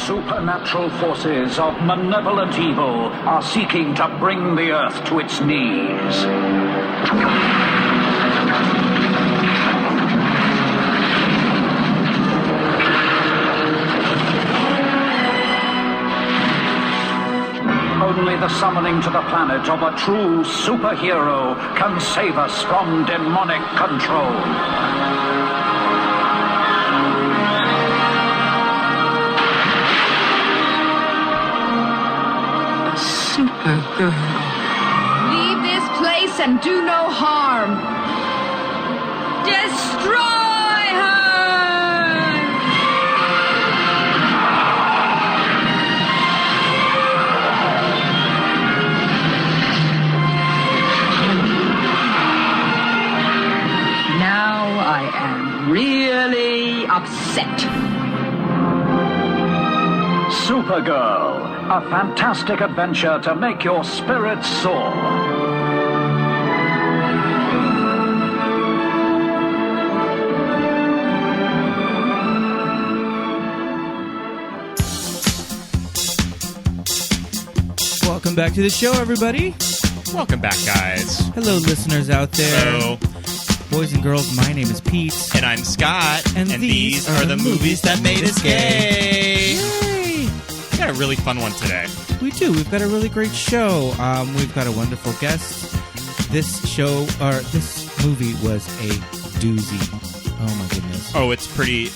supernatural forces of malevolent evil are seeking to bring the Earth to its knees. Only the summoning to the planet of a true superhero can save us from demonic control. Supergirl. Leave this place and do no harm. Destroy her! Now I am really upset. Supergirl, a fantastic adventure to make your spirits soar. Welcome back to the show, everybody. Welcome back, guys. Hello, listeners out there. Hello. Boys and girls, my name is Pete. And I'm Scott. And these are the movies that made us gay. Yay! We got a really fun one today. We do. We've got a really great show. We've got a wonderful guest. This movie was a doozy. Oh my goodness. Oh, it's pretty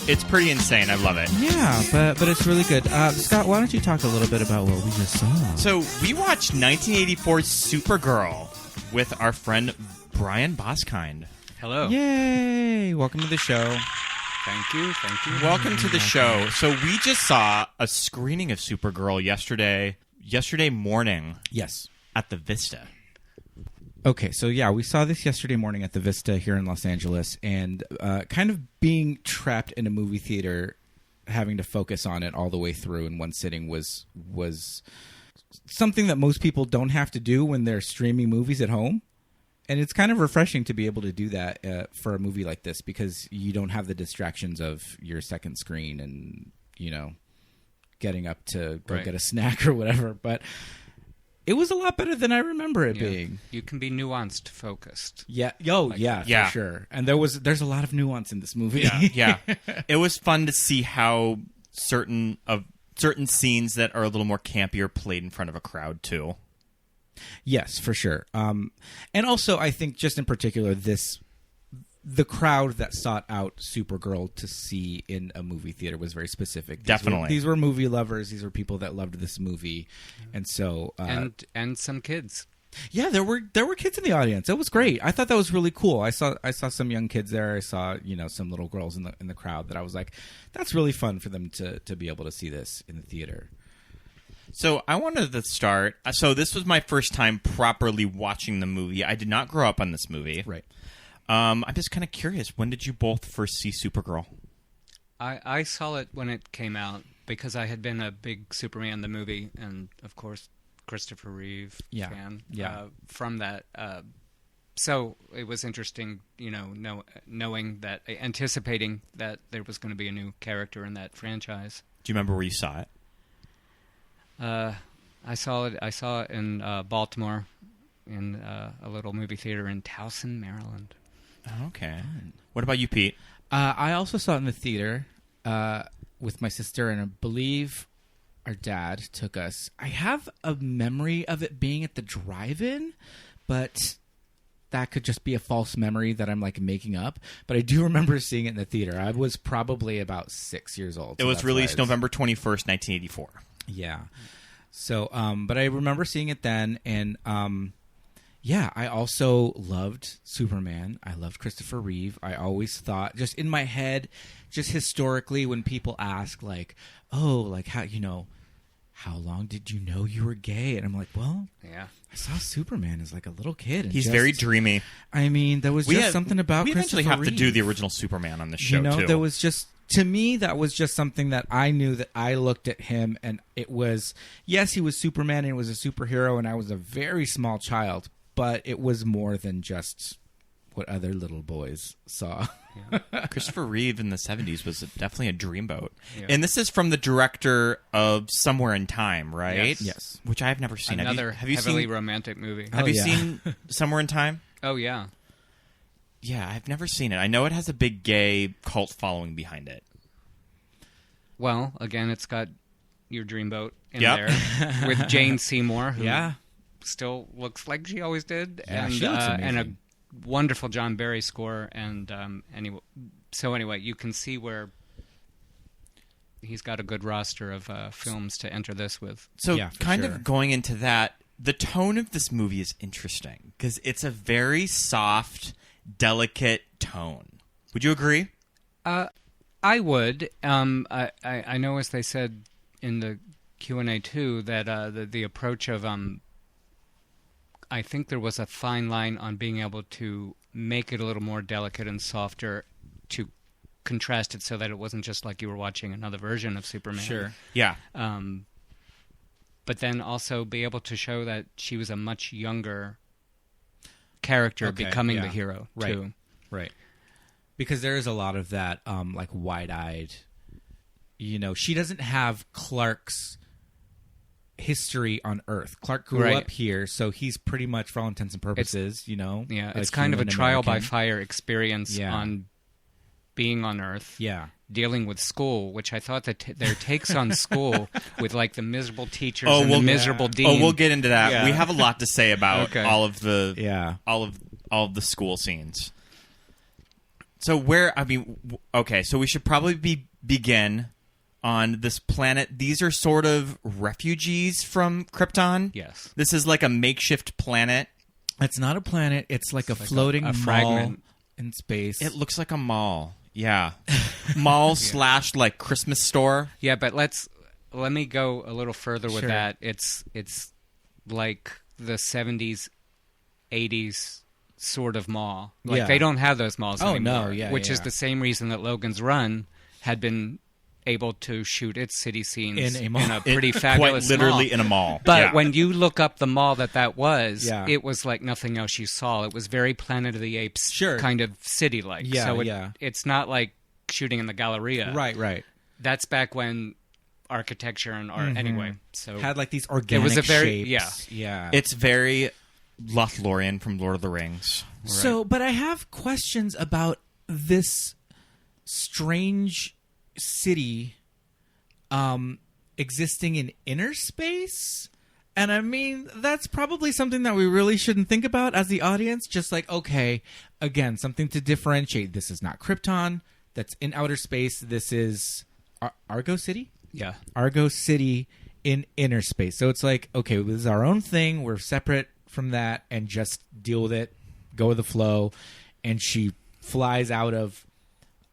insane. I love it. Yeah, but it's really good. Scott, why don't you talk a little bit about what we just saw? So we watched 1984's Supergirl with our friend Brian Boskind. Hello. Yay! Welcome to the show. Thank you. Welcome to the show. So we just saw a screening of Supergirl yesterday morning. Yes. At the Vista. Okay, so yeah, we saw this yesterday morning at the Vista here in Los Angeles, and kind of being trapped in a movie theater, having to focus on it all the way through in one sitting was something that most people don't have to do when they're streaming movies at home. And it's kind of refreshing to be able to do that for a movie like this, because you don't have the distractions of your second screen and, getting up to go get a snack or whatever. But it was a lot better than I remember it being. You can be nuanced, focused. Yeah. For sure. And there's a lot of nuance in this movie. Yeah. It was fun to see how certain scenes that are a little more campier played in front of a crowd too. Yes, for sure. And also, I think just in particular, the crowd that sought out Supergirl to see in a movie theater was very specific. These were movie lovers. These were people that loved this movie, and so and some kids. Yeah, there were kids in the audience. It was great. I thought that was really cool. I saw some young kids there. I saw some little girls in the crowd that I was like, that's really fun for them to be able to see this in the theater. So I wanted to start. So this was my first time properly watching the movie. I did not grow up on this movie. Right. I'm just kind of curious. When did you both first see Supergirl? I saw it when it came out because I had been a big Superman the movie and, of course, Christopher Reeve fan. Yeah. From that. So it was interesting, knowing that, anticipating that there was going to be a new character in that franchise. Do you remember where you saw it? I saw it in Baltimore, in a little movie theater in Towson, Maryland. Okay. What about you, Pete? I also saw it in the theater with my sister, and I believe our dad took us. I have a memory of it being at the drive-in, but that could just be a false memory that I'm making up. But I do remember seeing it in the theater. I was probably about 6 years old. It was released November 21st, 1984. Yeah. So, but I remember seeing it then, and I also loved Superman. I loved Christopher Reeve. I always thought, just in my head, just historically, when people ask, how long did you know you were gay? And I'm like, well, yeah, I saw Superman as a little kid. And he's very dreamy. I mean, there was something about Christopher Reeve. We eventually have to do the original Superman on this show, too. There was just... To me, that was just something that I knew, that I looked at him and it was, yes, he was Superman and he was a superhero and I was a very small child, but it was more than just what other little boys saw. Christopher Reeve in the 70s was definitely a dreamboat. Yeah. And this is from the director of Somewhere in Time, right? Yes. Which I've never seen. Another have you heavily seen, romantic movie. Have you yeah. seen Somewhere in Time? Oh, yeah. Yeah, I've never seen it. I know it has a big gay cult following behind it. Well, again, it's got your dreamboat in Yep. there with Jane Seymour, who Yeah. still looks like she always did, Yeah, and she looks and a amazing. wonderful John Barry score. And anyway, you can see where he's got a good roster of films to enter this with. So Yeah, for kind sure. of going into that, the tone of this movie is interesting because it's a very soft, delicate tone. Would you agree? I would. I know, as they said in the Q&A too, that the approach of I think there was a fine line on being able to make it a little more delicate and softer to contrast it so that it wasn't just like you were watching another version of Superman. Sure. Yeah. But then also be able to show that she was a much younger character Okay, becoming the yeah. hero Right. too. Right. Because there is a lot of that, like, wide-eyed, she doesn't have Clark's history on Earth. Clark grew Right. up here, so he's pretty much, for all intents and purposes, Yeah, a it's kind of a human trial by American. fire experience Yeah. on being on Earth. Yeah. Dealing with school, which I thought that their takes on school with like the miserable teachers Oh, and we'll- the miserable dean. Oh, we'll get into that. Yeah. We have a lot to say about Okay. all of the all of the school scenes. So okay, so we should probably begin on this planet. These are sort of refugees from Krypton. Yes. This is like a makeshift planet. It's not a planet. It's like a like floating a mall fragment. in space. It looks like a mall. Yeah. Mall / like Christmas store. Yeah, but let me go a little further with Sure. that. It's like the 70s, 80s sort of mall. Like Yeah. they don't have those malls Oh, anymore. no, yeah, which is yeah. the same reason that Logan's Run had been able to shoot its city scenes In a mall. in a pretty Quite fabulous literally mall. in a mall. But Yeah. when you look up the mall that was, Yeah. it was like nothing else you saw. It was very Planet of the Apes Sure. kind of city-like. Yeah, so yeah. it's not like shooting in the Galleria. right. That's back when architecture and art, anyway. So Had like these organic was a very- shapes. Yeah. It's very Lothlorien from Lord of the Rings. So, but I have questions about this strange city existing in inner space. And I mean, that's probably something that we really shouldn't think about as the audience. Just like, okay, again, something to differentiate. This is not Krypton. That's in outer space. This is Argo City? yeah. Argo City in inner space. So it's like, okay, this is our own thing. We're separate from that and just deal with it, go with the flow. And she flies out of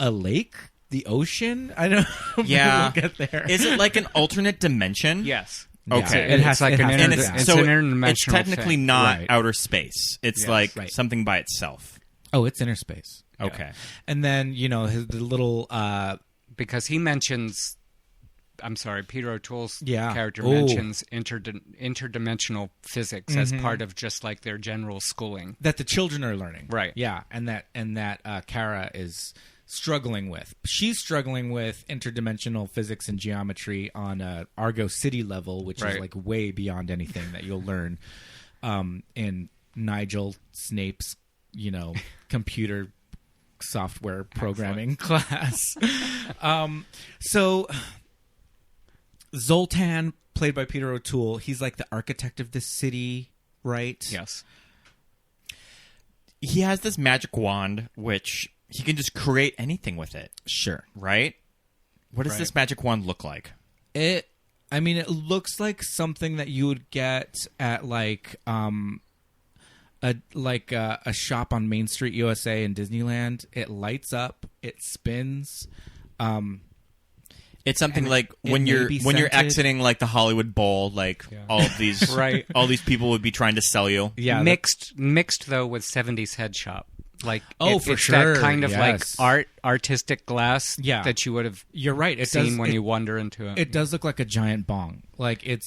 a lake, the ocean. I don't know. Yeah. We'll get there. Is it like an alternate dimension? Yes. Okay. Yeah, it has like it an has- inter- And it's so an interdimensional it's technically thing. not Right. outer space. It's Yes, like right. something by itself. Oh, it's inner space. Okay. And then, the little Because he mentions, I'm sorry, Peter O'Toole's Yeah. character Ooh. mentions interdimensional physics as part of just like their general schooling. that the children are learning. Right. Yeah, and that Kara is struggling with. She's struggling with interdimensional physics and geometry on a Argo City level, which is Right. like way beyond anything that you'll learn in Nigel Snape's, computer software programming class. So Zoltan, played by Peter O'Toole, he's like the architect of this city, right? Yes. He has this magic wand, which he can just create anything with it, Sure. right? What does Right. this magic wand look like? It looks like something that you would get at like a shop on Main Street, USA in Disneyland. It lights up, it spins. It's something And like it when may you're be when you're scented. exiting like the Hollywood Bowl, like all of these Right. all these people would be trying to sell you. Yeah, mixed though with 70s head shop. Like Oh, it's for that sure, kind of yes. like artistic glass Yeah. that you would have you're right. It seen does, when it, you wander into it. It does look like a giant bong. Like it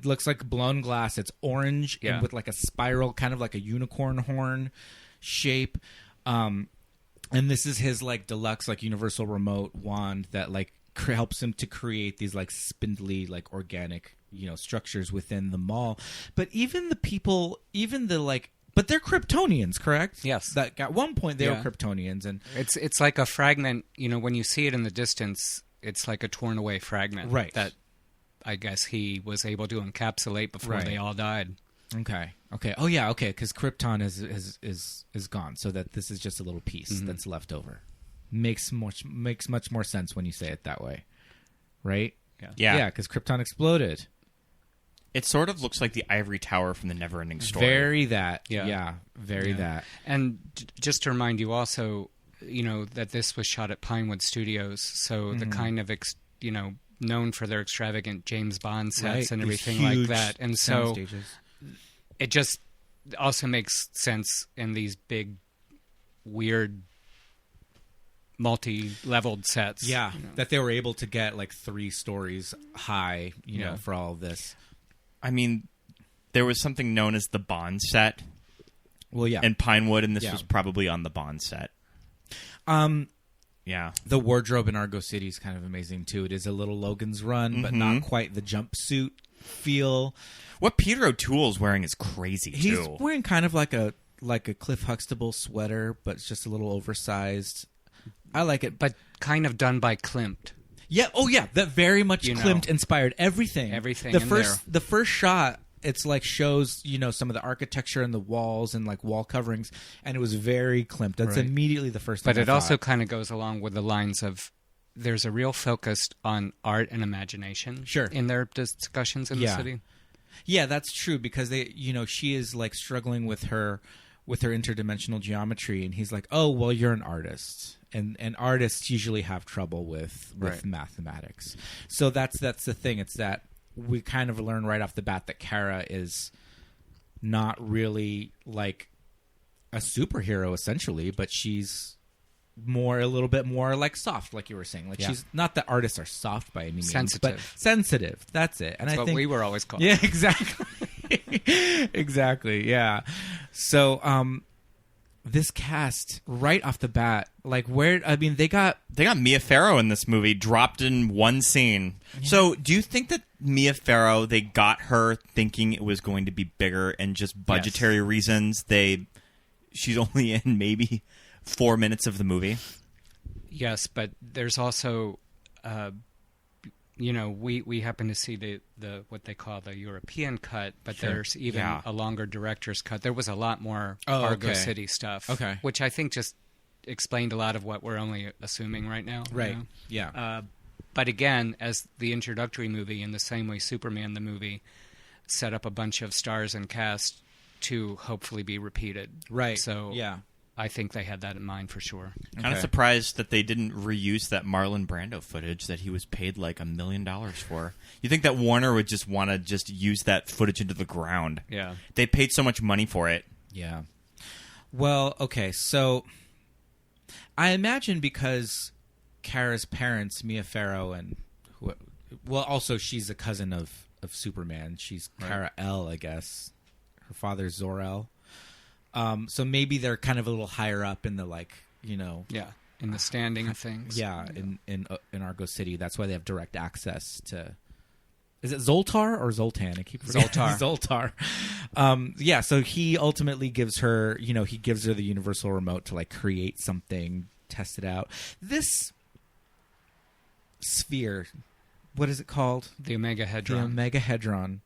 looks like blown glass. It's orange Yeah. and with like a spiral, kind of like a unicorn horn. shape. And this is his like deluxe like universal remote wand that like helps him to create these like spindly like organic structures within the mall. But even the people, but they're Kryptonians, correct? Yes. That at one point they were Kryptonians, and it's like a fragment. When you see it in the distance, it's like a torn away fragment, right? That I guess he was able to encapsulate before they all died. Okay. Oh yeah. Okay. Because Krypton is gone, so that this is just a little piece that's left over. Makes much more sense when you say it that way, right? Yeah. Because Krypton exploded. It sort of looks like the ivory tower from the Neverending Story. Very that. Yeah. Very that. And just to remind you also, that this was shot at Pinewood Studios, so the kind of known for their extravagant James Bond sets and everything like that, and so stages. It just also makes sense in these big, weird, multi-leveled sets. Yeah, that they were able to get like 3 stories high, for all of this. I mean, there was something known as the Bond set. Well, yeah. In Pinewood, and this was probably on the Bond set. Yeah. The wardrobe in Argo City is kind of amazing, too. It is a little Logan's Run, but not quite the jumpsuit feel. What Peter O'Toole's wearing is crazy, too. He's wearing kind of like a Cliff Huxtable sweater, but it's just a little oversized. I like it. But kind of done by Klimt. Yeah. Oh, yeah. That very much Klimt inspired everything. Everything. The first shot, it's like shows some of the architecture and the walls and like wall coverings, and it was very Klimt. That's immediately the first thing. But it also kind of goes along with the lines of there's a real focus on art and imagination. Sure. In their discussions in the city. Yeah, that's true because she is like struggling with her interdimensional geometry, and he's like, "Oh, well, you're an artist." And artists usually have trouble with mathematics. So that's the thing. It's that we kind of learn right off the bat that Kara is not really like a superhero essentially, but she's a little bit more like soft, like you were saying. Like she's not that artists are soft by any means, but sensitive. That's it. And that's I what think we were always called. Yeah, exactly. Exactly. Yeah. So, this cast right off the bat, like they got Mia Farrow in this movie, dropped in one scene. Yeah. So do you think that Mia Farrow, they got her thinking it was going to be bigger and just budgetary reasons she's only in maybe 4 minutes of the movie? Yes, but there's also we happen to see the what they call the European cut, but there's even a longer director's cut. There was a lot more Argo City stuff, which I think just explained a lot of what we're only assuming right now. Right. Yeah. But again, as the introductory movie, in the same way Superman the movie set up a bunch of stars and cast to hopefully be repeated. Right. So I think they had that in mind for sure. Okay. Kind of surprised that they didn't reuse that Marlon Brando footage that he was paid like $1 million for. You think that Warner would just want to use that footage into the ground? Yeah. They paid so much money for it. Yeah. Well, okay, so I imagine because Kara's parents, Mia Farrow, also she's a cousin of Superman. She's Kara El, I guess. Her father's Zor-El. So maybe they're kind of a little higher up in the in the standing of things. Yeah, in Argo City. That's why they have direct access to. Is it Zoltar or Zoltan? I keep forgetting. Zoltar. Zoltar. So he ultimately gives her, he gives her the universal remote to like create something, test it out. This sphere, what is it called? The Omega Hedron. The Omega Hedron.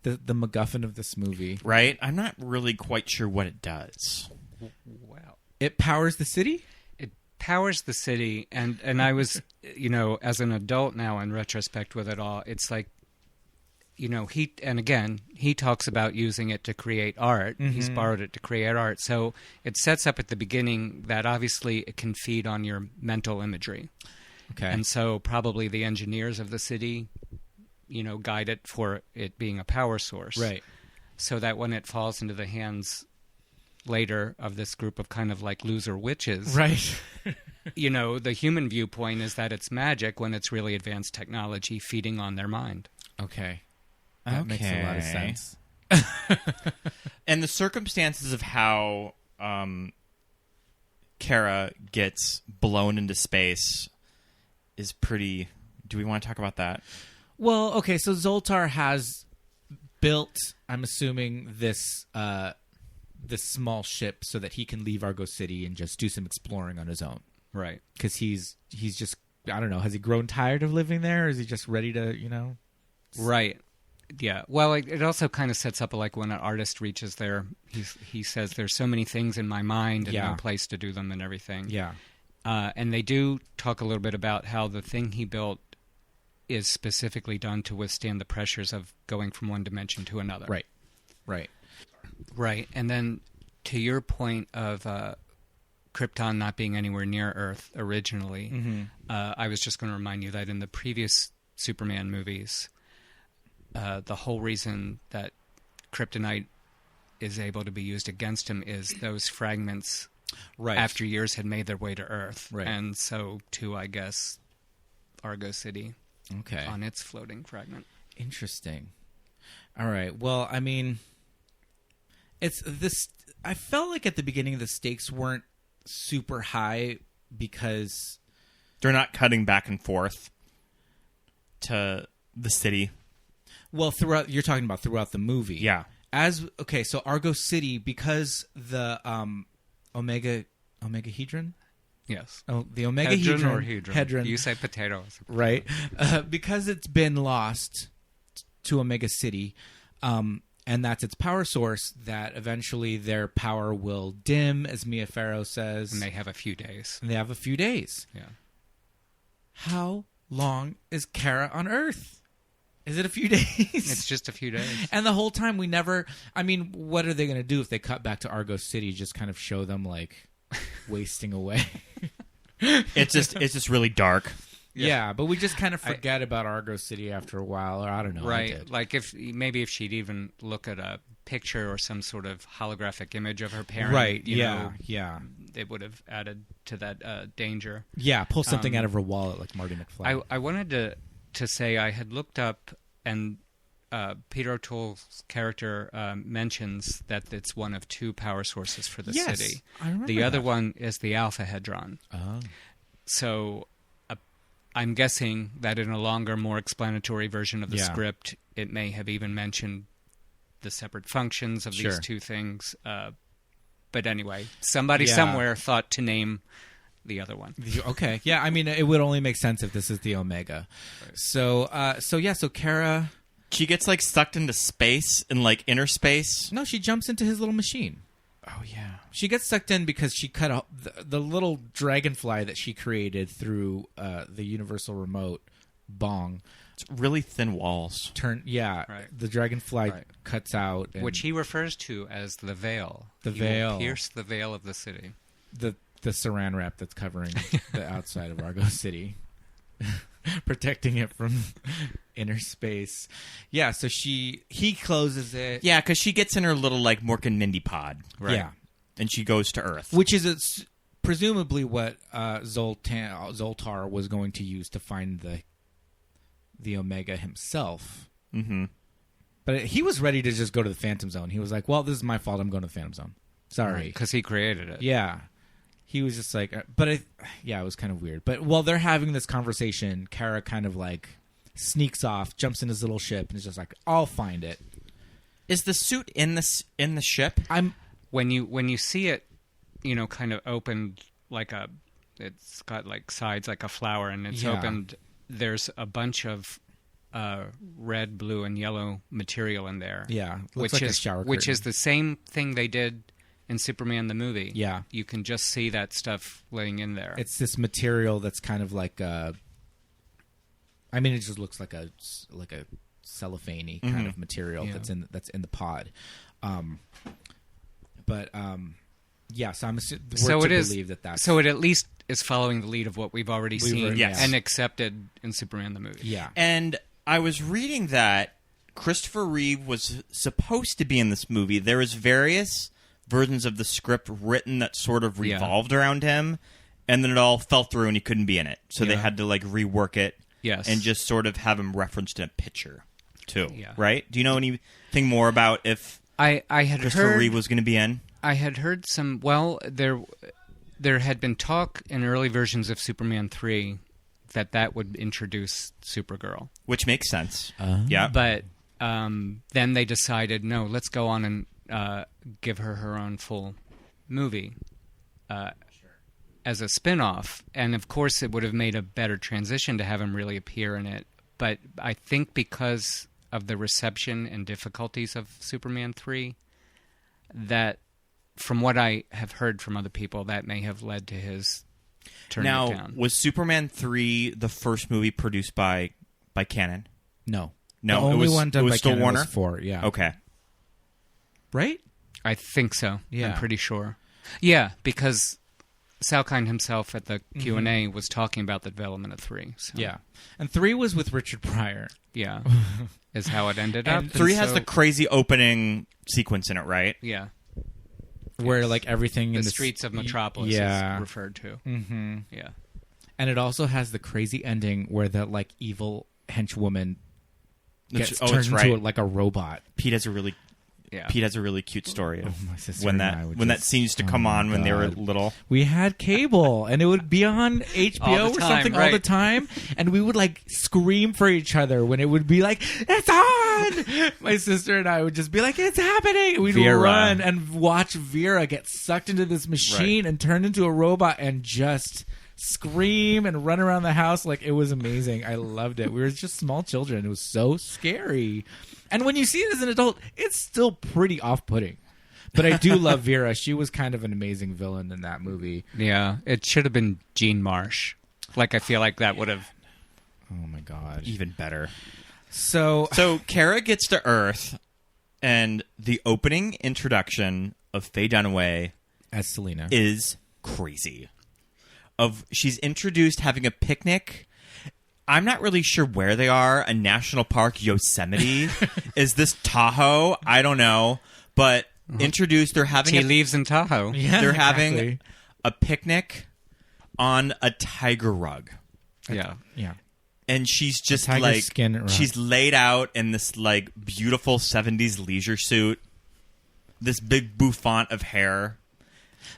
The MacGuffin of this movie. Right? I'm not really quite sure what it does. Wow. It powers the city? It powers the city, and I was, as an adult now in retrospect with it all, it's like, he talks about using it to create art. Mm-hmm. He's borrowed it to create art. So it sets up at the beginning that obviously it can feed on your mental imagery. Okay. And so probably the engineers of the city guide it for it being a power source. Right. So that when it falls into the hands later of this group of kind of like loser witches. Right. The human viewpoint is that it's magic when it's really advanced technology feeding on their mind. Okay. That makes a lot of sense. And the circumstances of how Kara gets blown into space is pretty... Do we want to talk about that? Well, okay, so Zoltar has built, I'm assuming, this small ship so that he can leave Argo City and just do some exploring on his own. Right. Because he's just, I don't know, has he grown tired of living there, or is he just ready to, Right. Yeah. Well, it also kind of sets up like when an artist reaches there, he says, there's so many things in my mind and no place to do them and everything. Yeah. And they do talk a little bit about how the thing he built is specifically done to withstand the pressures of going from one dimension to another. Right. Right. Right. And then to your point of Krypton not being anywhere near Earth originally, I was just going to remind you that in the previous Superman movies, the whole reason that kryptonite is able to be used against him is those fragments after years had made their way to Earth. Right. And so to, I guess, Argo City on its floating fragment. Interesting. All right. Well, I mean, it's this. I felt like at the beginning the stakes weren't super high because they're not cutting back and forth to the city. Well, you're talking about throughout the movie. Yeah. So Argo City, because the Omegahedron? Yes. Oh, the Omegahedron or Hedron. You say potatoes. Right. Because it's been lost to Omega City, and that's its power source, that eventually their power will dim, as Mia Farrow says. And they have a few days. Yeah. How long is Kara on Earth? Is it a few days? It's just a few days. And the whole time we never... I mean, what are they going to do if they cut back to Argo City? Just kind of show them, like, wasting away? It's just really dark. Yeah, but we just kind of forget about Argo City after a while, or I don't know. Right. Like, if she'd even look at a picture or some sort of holographic image of her parent. Right, yeah. It would have added to that danger. Yeah, pull something out of her wallet like Marty McFly. I wanted to say I had looked up, and Peter O'Toole's character mentions that it's one of two power sources for the city. I remember the other one is the Alpha Hedron. Oh. So I'm guessing that in a longer, more explanatory version of the script, it may have even mentioned the separate functions of these two things. But anyway, somebody somewhere thought to name the other one. Okay. Yeah, I mean, it would only make sense if this is the Omega. Right. So Kara... She gets, like, sucked into space, in, like, inner space. No, she jumps into his little machine. Oh, yeah. She gets sucked in because she cut out the little dragonfly that she created through the universal remote bong. It's really thin walls. The dragonfly cuts out. Which he refers to as the veil. The veil. Will pierce the veil of the city. The saran wrap that's covering the outside of Argo City. Protecting it from inner space. Yeah, so he closes it. Yeah, because she gets in her little, like, Mork and Mindy pod. Right. Yeah. And she goes to Earth. Which is presumably what Zoltar was going to use to find the Omega himself. Mm-hmm. But he was ready to just go to the Phantom Zone. He was like, well, this is my fault. I'm going to the Phantom Zone. Sorry. Because he created it. Yeah. He was just like, it was kind of weird. But while they're having this conversation, Kara kind of like sneaks off, jumps in his little ship, and is just like, I'll find it. Is the suit in the ship? When you see it, kind of opened it's got like sides like a flower, and it's opened. There's a bunch of red, blue, and yellow material in there. Yeah, which like is a shower which curtain. is the same thing they did in Superman the movie. Yeah. You can just see that stuff laying in there. It's this material that's kind of like it just looks like a cellophane-y kind of material that's in the pod. So I'm believe that's... So it at least is following the lead of what we've already seen yes. and accepted in Superman the movie. Yeah. And I was reading that Christopher Reeve was supposed to be in this movie. There was various versions of the script written that sort of revolved around him, and then it all fell through and he couldn't be in it. So they had to like rework it and just sort of have him referenced in a picture too. Yeah. Right? Do you know anything more about if I had Christopher Reeve was going to be in? I had heard some. Well, there had been talk in early versions of Superman 3 that would introduce Supergirl, which makes sense. Yeah, but then they decided, no, let's go on and give her own full movie as a spin-off. And of course, it would have made a better transition to have him really appear in it. But I think because of the reception and difficulties of Superman 3, that, from what I have heard from other people, that may have led to his turning it down. Was Superman 3 the first movie produced by Canon? No. No, the only it was, one done it was by still Canon Warner? was 4, yeah. Okay. Right? I think so. Yeah. I'm pretty sure. Yeah, because Salkind himself at the Q&A was talking about the development of 3. So. Yeah. And 3 was with Richard Pryor. Yeah. Is how it ended up. And 3 has the crazy opening sequence in it, right? Yeah. Where, like, everything in the streets of Metropolis is referred to. Mm-hmm. Yeah. And it also has the crazy ending where the, like, evil henchwoman gets turned into, like, a robot. Pete has a really cute story of my sister when and I that would when that just- scene used to come on when they were little. We had cable, and it would be on HBO All the or time, something all right. the time, and we would, like, scream for each other when it would be like, it's on! My sister and I would just be like, it's happening! And we'd Vera. run and watch Vera get sucked into this machine and turn into a robot and just scream and run around the house. Like, it was amazing. I loved it. We were just small children. It was so scary. And when you see it as an adult, it's still pretty off-putting. But I do love Vera. She was kind of an amazing villain in that movie. Yeah. It should have been Jean Marsh. Like, I feel like that would have... Oh, my God. Even better. So Kara gets to Earth, and the opening introduction of Faye Dunaway as Selena is crazy. She's introduced having a picnic. I'm not really sure where they are. A national park, Yosemite. Is this Tahoe? I don't know. But introduced, they're having Tea leaves in Tahoe. Yeah, they're exactly. having a picnic on a tiger rug. Yeah. Yeah. And she's just tiger like skin rug. she's laid out in this like beautiful 70s leisure suit. This big bouffant of hair.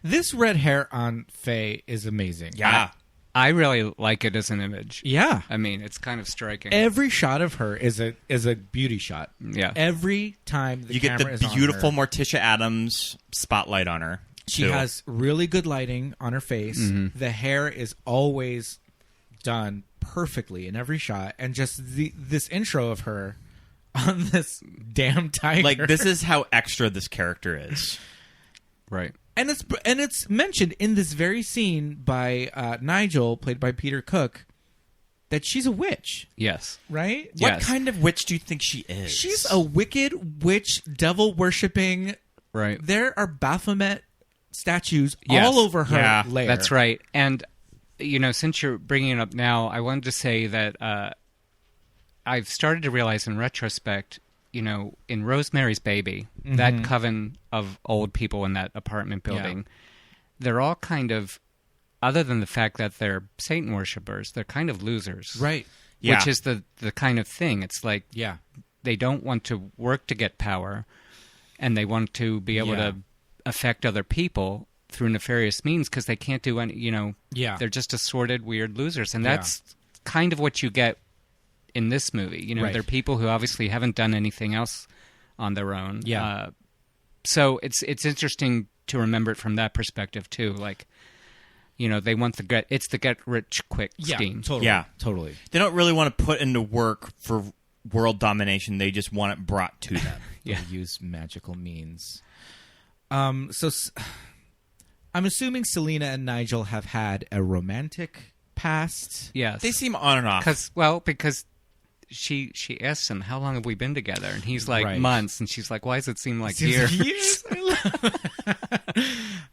This red hair on Faye is amazing. Yeah. I really like it as an image. Yeah. I mean, it's kind of striking. Every shot of her is a beauty shot. Yeah. Every time the You get camera the is on beautiful her, Morticia Addams spotlight on her. she too. has really good lighting on her face. Mm-hmm. The hair is always done perfectly in every shot, and just this intro of her on this damn tiger. Like, this is how extra this character is. Right. And it's mentioned in this very scene by Nigel, played by Peter Cook, that she's a witch, Yes. right? What Yes. kind of witch do you think she is? She's a wicked witch, devil worshipping. Right. There are Baphomet statues Yes. all over her Yeah, lair. That's right. And, you know, since you're bringing it up now, I wanted to say that I've started to realize in retrospect, you know, in Rosemary's Baby, that coven of old people in that apartment building, they're all kind of, other than the fact that they're Satan worshippers, they're kind of losers. Right. Yeah. Which is the kind of thing. It's like Yeah. they don't want to work to get power, and they want to be able Yeah. to affect other people through nefarious means because they can't do any, you know, Yeah. they're just assorted weird losers. And Yeah. that's kind of what you get in this movie. You know, Right. they're people who obviously haven't done anything else on their own. Yeah. So it's interesting to remember it from that perspective too. Like, you know, they want it's the get rich quick scheme. Totally. Yeah. Totally. They don't really want to put into work for world domination. They just want it brought to them. Yeah. They use magical means. I'm assuming Selena and Nigel have had a romantic past. Yes. They seem on and off. Because she asks him, how long have we been together? And he's like, Right. months. And she's like, why does it seem like Years. years?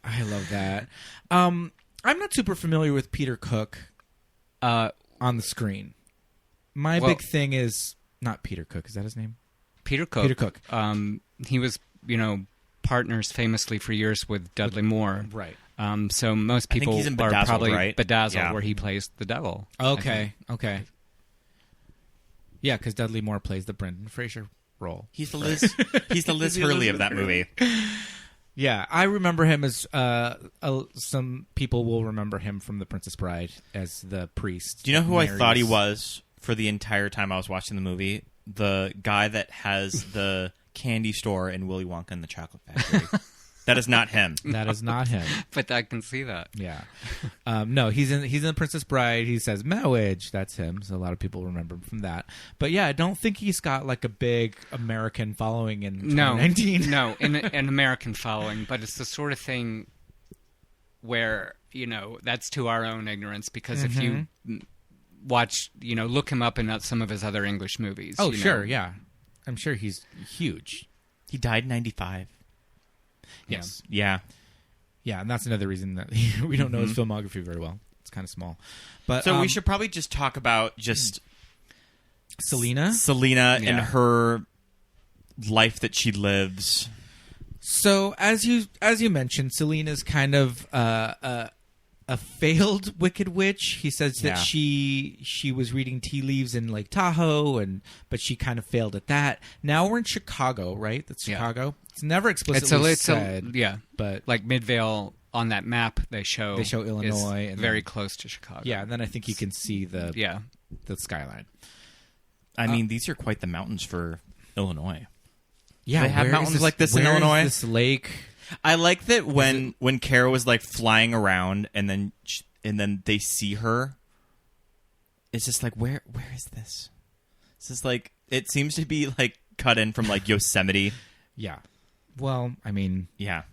I love that. I'm not super familiar with Peter Cook on the screen. My Well- big thing is not Peter Cook. Is that his name? Peter Cook. Peter Cook. He was, you know, partners famously for years with Dudley Moore. Right. So most think people he's in are Bedazzled, probably right? Bedazzled, Yeah. where he plays the devil. I Okay. think. Okay. Yeah, because Dudley Moore plays the Brendan Fraser role. He's the Liz. He's the Liz Hurley of that movie. Yeah, I remember him as some people will remember him from The Princess Bride as the priest. Do you know who I thought he was for the entire time I was watching the movie? The guy that has the candy store in Willy Wonka and the Chocolate Factory. That is not him. That is not him. But I can see that. Yeah. No, he's in The Princess Bride. He says marriage. That's him. So a lot of people remember him from that. But yeah, I don't think he's got like a big American following in 2019. No, an American following. But it's the sort of thing where, that's to our own ignorance. Because if you watch, look him up in some of his other English movies. Oh, sure. Yeah. I'm sure he's huge. He died in 95. Yes. Yeah. Yeah, and that's another reason that we don't know his filmography very well. It's kind of small. But so we should probably just talk about just Selena and her life that she lives. So as you mentioned, Selena's kind of a failed Wicked Witch. He says that she was reading tea leaves in Lake Tahoe, but she kind of failed at that. Now we're in Chicago, right? That's Chicago. It's never explicitly said. But like Midvale on that map they show Illinois and very close to Chicago. Yeah, and then I think you can see the skyline. I mean, these are quite the mountains for Illinois. Yeah, they have mountains like this in Illinois. This lake. I like that when Kara was like flying around and then they see her. It's just like where is this? It's just like it seems to be like cut in from like Yosemite. Yeah. Well, I mean, yeah,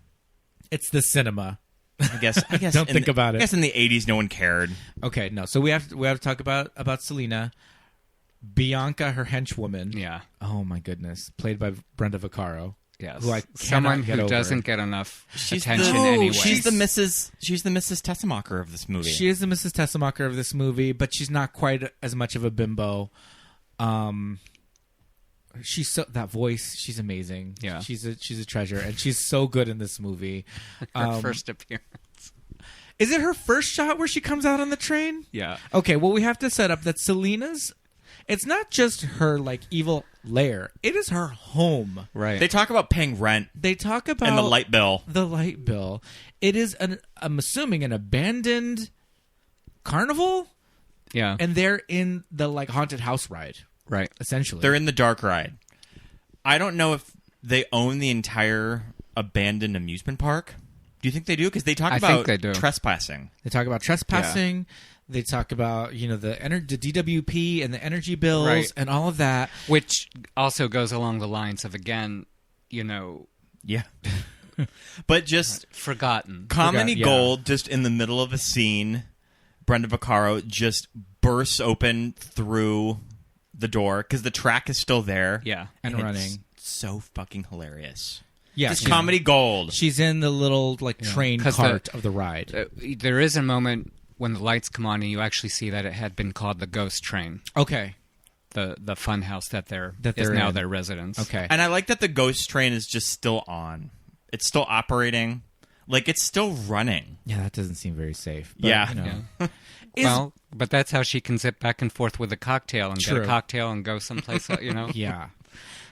it's the cinema. I guess. Don't think about it. I guess in the 80s, no one cared. Okay, no. So we have to talk about Selena, Bianca, her henchwoman. Yeah. Oh my goodness, played by Brenda Vaccaro. Yes. Who I someone get who over. doesn't get enough attention anyway. She's the Mrs. Tessemacher of this movie. She is the Mrs. Tessemacher of this movie, but she's not quite as much of a bimbo. She's that voice. She's amazing. Yeah, she's a treasure, and she's so good in this movie. Her first appearance. Is it her first shot where she comes out on the train? Yeah. Okay. Well, we have to set up that Selena's. It's not just her like evil lair. It is her home. Right. They talk about paying rent. They talk about and the light bill. The light bill. It is I'm assuming an abandoned carnival. Yeah. And they're in the like haunted house ride. Right. Essentially. They're in the dark ride. I don't know if they own the entire abandoned amusement park. Do you think they do? Because they talk about trespassing. They talk about trespassing. Yeah. They talk about, the DWP and the energy bills and all of that. Which also goes along the lines of, again, Yeah. But just... Forgotten. Comedy gold, just in the middle of a scene, Brenda Vaccaro just bursts open through the door, because the track is still there. Yeah. And running. So fucking hilarious. Yeah. Just comedy gold. She's in the little, train cart of the ride. There is a moment... when the lights come on and you actually see that it had been called the Ghost Train. Okay. The fun house that is now their residence. Okay. And I like that the Ghost Train is just still on. It's still operating. Like, it's still running. Yeah, that doesn't seem very safe. But, yeah. Well, but that's how she can zip back and forth with a cocktail and get a cocktail and go someplace, Yeah.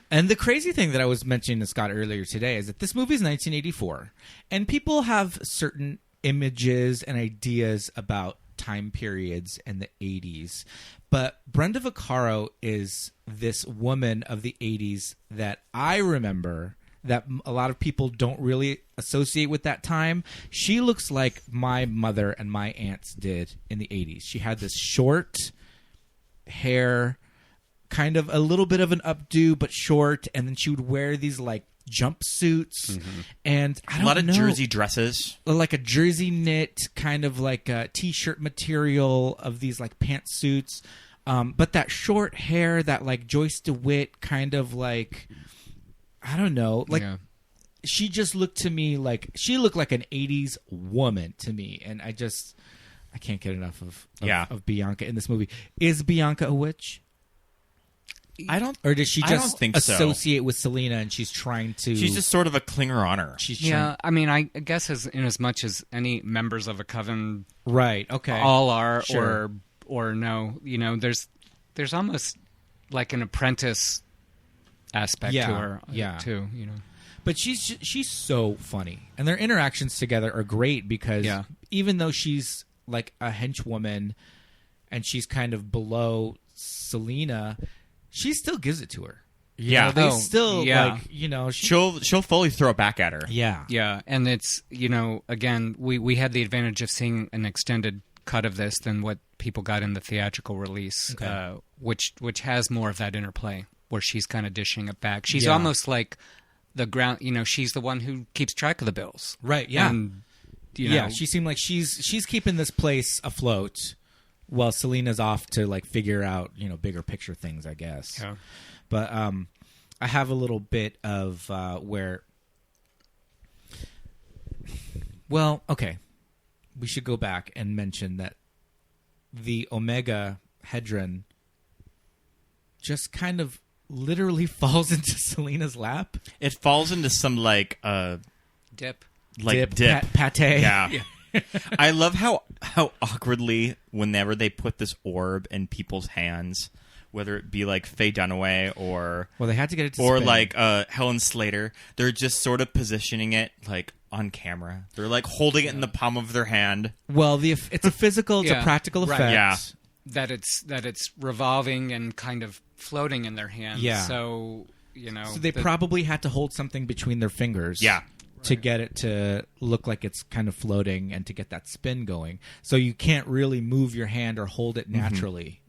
And the crazy thing that I was mentioning to Scott earlier today is that this movie is 1984, and people have certain images and ideas about time periods in the 80s. But Brenda Vaccaro is this woman of the 80s that I remember that a lot of people don't really associate with that time. She looks like my mother and my aunts did in the 80s. She had this short hair, kind of a little bit of an updo, but short. And then she would wear these like jumpsuits and I don't know, a lot of jersey dresses, like a jersey knit kind of like a t-shirt material of these like pantsuits, but that short hair, that like Joyce DeWitt kind of like, I don't know, like she just looked to me like she looked like an 80s woman to me, and I can't get enough of Bianca in this movie. Is Bianca a witch? I don't. Or does she just think associate with Selena and she's trying to... She's just sort of a clinger on her. I mean, I guess in as much as any members of a coven... Right, okay. All are, or no. There's almost like an apprentice aspect to her, too, But she's so funny, and their interactions together are great because even though she's like a henchwoman and she's kind of below Selena, she still gives it to her. Yeah, they still like she'll fully throw it back at her. Yeah, and it's again we had the advantage of seeing an extended cut of this than what people got in the theatrical release, which has more of that interplay where she's kind of dishing it back. She's almost like the ground. She's the one who keeps track of the bills, right? Yeah, and, she seemed like she's keeping this place afloat while Selena's off to like figure out bigger picture things, I guess. Yeah. But I have a little bit of where. Well, okay. We should go back and mention that the Omega Hedron just kind of literally falls into Selena's lap. It falls into some dip. Pate. Yeah. I love how awkwardly whenever they put this orb in people's hands, whether it be like Faye Dunaway or they had to get it to or spin. like Helen Slater, they're just sort of positioning it like on camera. They're like holding it in the palm of their hand. Well, it's a physical, it's a practical effect. Right. Yeah. That it's revolving and kind of floating in their hands. Yeah. So So they probably had to hold something between their fingers. Yeah. To get it to look like it's kind of floating and to get that spin going. So you can't really move your hand or hold it naturally.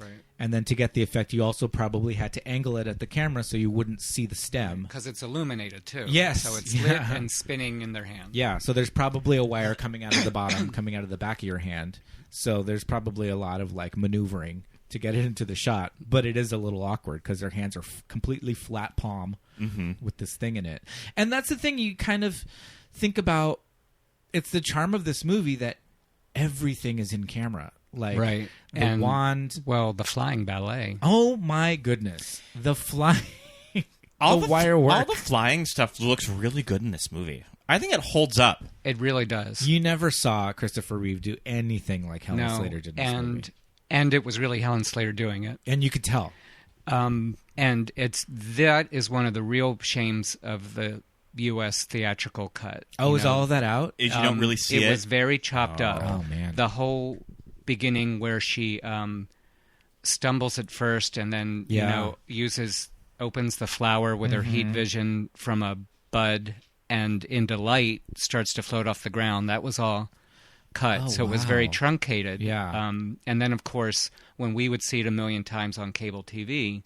Right. And then to get the effect, you also probably had to angle it at the camera so you wouldn't see the stem. Because it's illuminated, too. Yes. So it's lit and spinning in their hand. Yeah, so there's probably a wire coming out of the bottom, coming out of the back of your hand. So there's probably a lot of like maneuvering to get it into the shot. But it is a little awkward because their hands are completely flat palm with this thing in it. And that's the thing you kind of think about. It's the charm of this movie that everything is in camera. Like the wand. Well, the flying ballet. Oh my goodness. The flying. All the wire work. All the flying stuff looks really good in this movie. I think it holds up. It really does. You never saw Christopher Reeve do anything like Helen Slater did in this movie. And it was really Helen Slater doing it. And you could tell. And that is one of the real shames of the U.S. theatrical cut. Is all of that out? You don't really see it? It was very chopped up. Oh, man. The whole beginning where she stumbles at first and then, opens the flower with her heat vision from a bud and into light, starts to float off the ground. That was all cut. So it was very truncated. Yeah. And then, of course, when we would see it a million times on cable TV,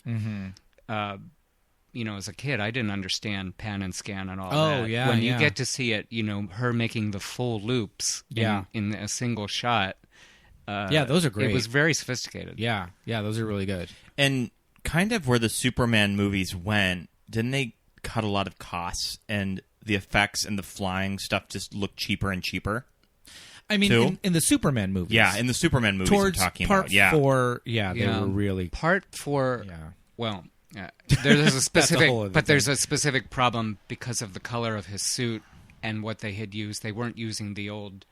as a kid, I didn't understand pan and scan and all that. Oh, yeah. When you get to see it, her making the full loops in a single shot. Those are great. It was very sophisticated. Yeah, those are really good. And kind of where the Superman movies went, didn't they cut a lot of costs and the effects and the flying stuff just looked cheaper and cheaper? I mean, in the Superman movies. Yeah, in the Superman movies I'm talking about. Yeah. Part 4, they were really... Part 4, well... there's a specific, there's a specific problem because of the color of his suit and what they had used. They weren't using the old.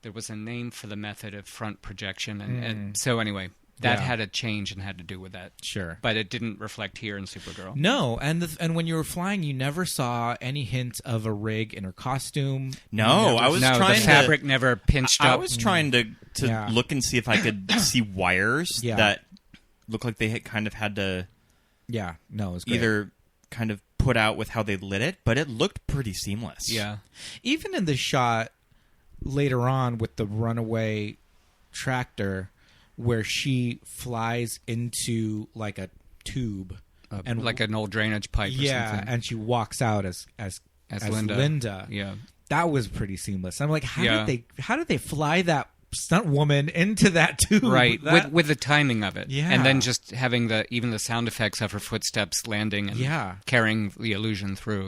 There was a name for the method of front projection, and so anyway, that had a change and had to do with that. Sure, but it didn't reflect here in Supergirl. No, and when you were flying, you never saw any hint of a rig in her costume. No, the fabric never pinched up. I was trying to look and see if I could see wires that looked like they had kind of had to. Yeah, no, it was great. Either kind of put out with how they lit it, but it looked pretty seamless. Yeah. Even in the shot later on with the runaway tractor where she flies into like a tube. And like an old drainage pipe or something. Yeah, and she walks out as Linda. Yeah. That was pretty seamless. I'm like, how did they fly that stunt woman into that tube? Right, with the timing of it. Yeah. And then just having even the sound effects of her footsteps landing and carrying the illusion through,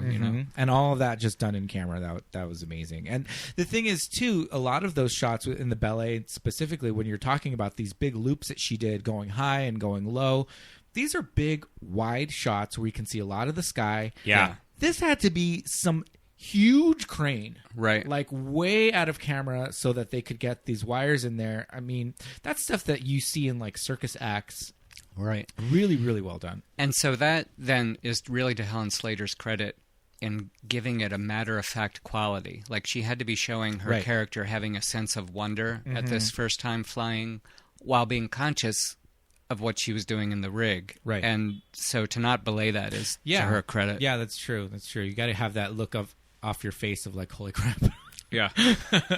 And all of that just done in camera. That was amazing. And the thing is, too, a lot of those shots in the ballet, specifically when you're talking about these big loops that she did going high and going low, these are big, wide shots where you can see a lot of the sky. Yeah. This had to be some huge crane, right? Like way out of camera so that they could get these wires in there. I mean, that's stuff that you see in like circus acts. Right. Really, really well done. And so that then is really to Helen Slater's credit in giving it a matter-of-fact quality. Like, she had to be showing her Right. character having a sense of wonder at this first time flying while being conscious of what she was doing in the rig. Right. And so to not belay that is to her credit. Yeah, that's true. That's true. You got to have that look off your face of like, holy crap. Yeah.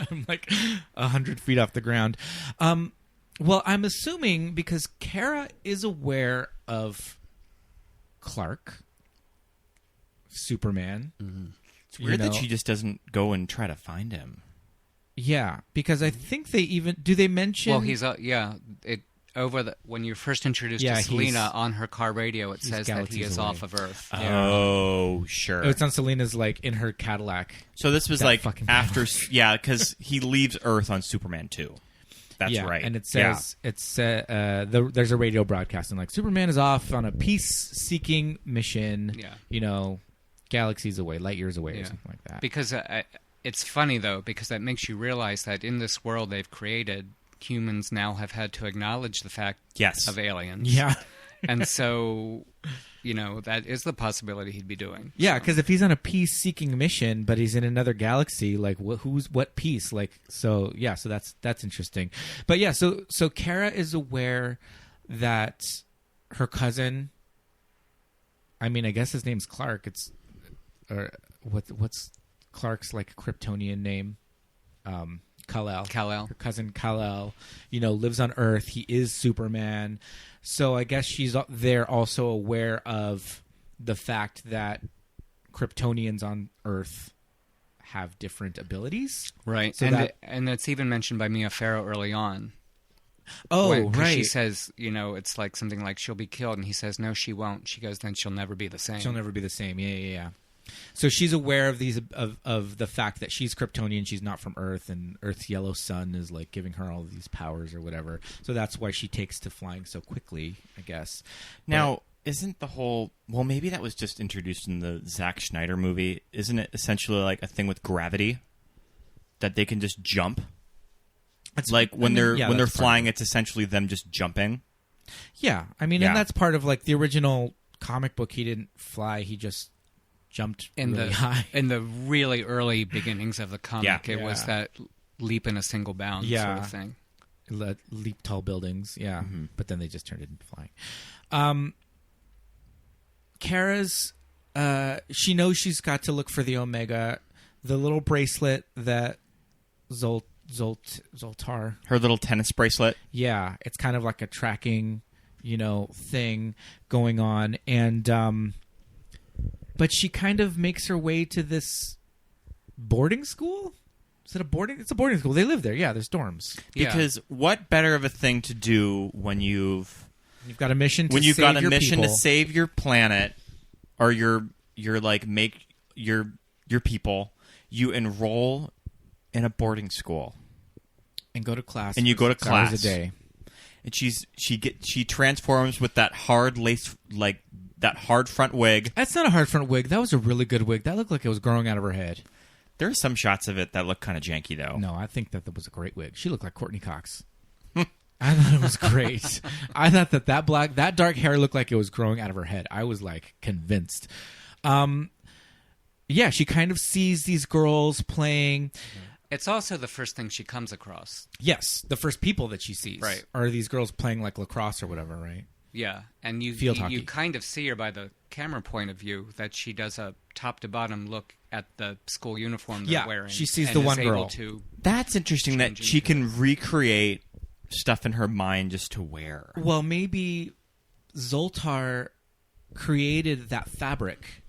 I'm like 100 feet off the ground. Well, I'm assuming because Kara is aware of Clark, Superman. It's weird that she just doesn't go and try to find him. Yeah, because I think they even... Do they mention... Well, he's... when you're first introduced to Selena on her car radio, it says that he is away. off of Earth. Oh, sure. It's on Selena's, like, in her Cadillac. So this was That like fucking after... Cadillac. Yeah, because he leaves Earth on Superman 2. That's right. And it says... there's a radio broadcasting, like, Superman is off on a peace-seeking mission, galaxies away, light years away, or something like that. Because it's funny, though, because that makes you realize that in this world they've created... humans now have had to acknowledge the fact of aliens. Yeah. And so, that is the possibility he'd be doing. Yeah, because if he's on a peace-seeking mission, but he's in another galaxy, like, who's what peace? Like, so that's interesting. But yeah, so Kara is aware that her cousin, I mean, I guess his name's Clark. What's Clark's, like, Kryptonian name? Kal-El. Her cousin Kal-El, lives on Earth. He is Superman. So I guess she's there also aware of the fact that Kryptonians on Earth have different abilities. Right. So and that's even mentioned by Mia Farrow early on. Oh, right. She says, it's like something like she'll be killed. And he says, no, she won't. She goes, then she'll never be the same. She'll never be the same. Yeah. So she's aware of these of the fact that she's Kryptonian, she's not from Earth, and Earth's yellow sun is like giving her all of these powers or whatever. So that's why she takes to flying so quickly, I guess. Now, isn't the whole... Well, maybe that was just introduced in the Zack Snyder movie. Isn't it essentially like a thing with gravity? That they can just jump? It's like when they're flying, it's essentially them just jumping. Yeah. I mean, and that's part of like the original comic book. He didn't fly, he just... jumped really high. In the really early beginnings of the comic, it was that leap in a single bound sort of thing. Leap tall buildings, but then they just turned it into flying. Kara's, she knows she's got to look for the Omega. The little bracelet that Zoltar... Her little tennis bracelet? Yeah, it's kind of like a tracking, thing going on. And... But she kind of makes her way to this boarding school? Is it a boarding? It's a boarding school. They live there. Yeah, there's dorms. Because what better of a thing to do when you've got a mission to to save your planet, or your like make your people, you enroll in a boarding school and go to class. And you go to class 6 hours a day. And she transforms with that hard lace, like that hard front wig. That's not a hard front wig. That was a really good wig. That looked like it was growing out of her head. There are some shots of it that look kind of janky, though. No, I think that was a great wig. She looked like Courtney Cox. I thought it was great. I thought that dark hair looked like it was growing out of her head. I was like convinced. Yeah, she kind of sees these girls playing. It's also the first thing she comes across. Yes, the first people that she sees are these girls playing like lacrosse or whatever, right? Yeah, and you kind of see her by the camera point of view that she does a top-to-bottom look at the school uniform they're wearing. She sees the one girl. That's interesting that she can recreate stuff in her mind just to wear. Well, maybe Zoltar created that fabric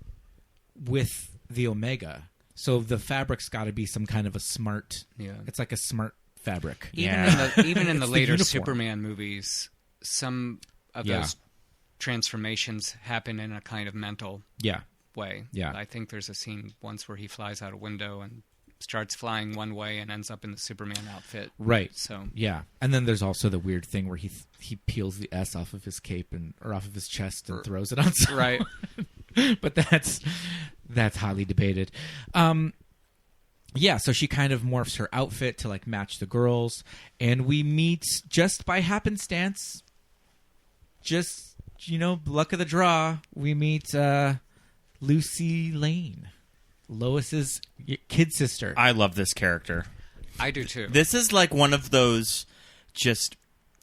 with the Omega. So the fabric's got to be some kind of a smart... Yeah. It's like a smart fabric. Even in the later Superman movies, some of those transformations happen in a kind of mental way. Yeah. I think there's a scene once where he flies out a window and starts flying one way and ends up in the Superman outfit. Right. So yeah. And then there's also the weird thing where he peels the S off of his cape or off of his chest and throws it on someone. Right. But that's highly debated. Yeah, so she kind of morphs her outfit to like match the girls, and we meet just by happenstance, just luck of the draw. We meet Lucy Lane. Lois's kid sister. I love this character. I do too. This is like one of those just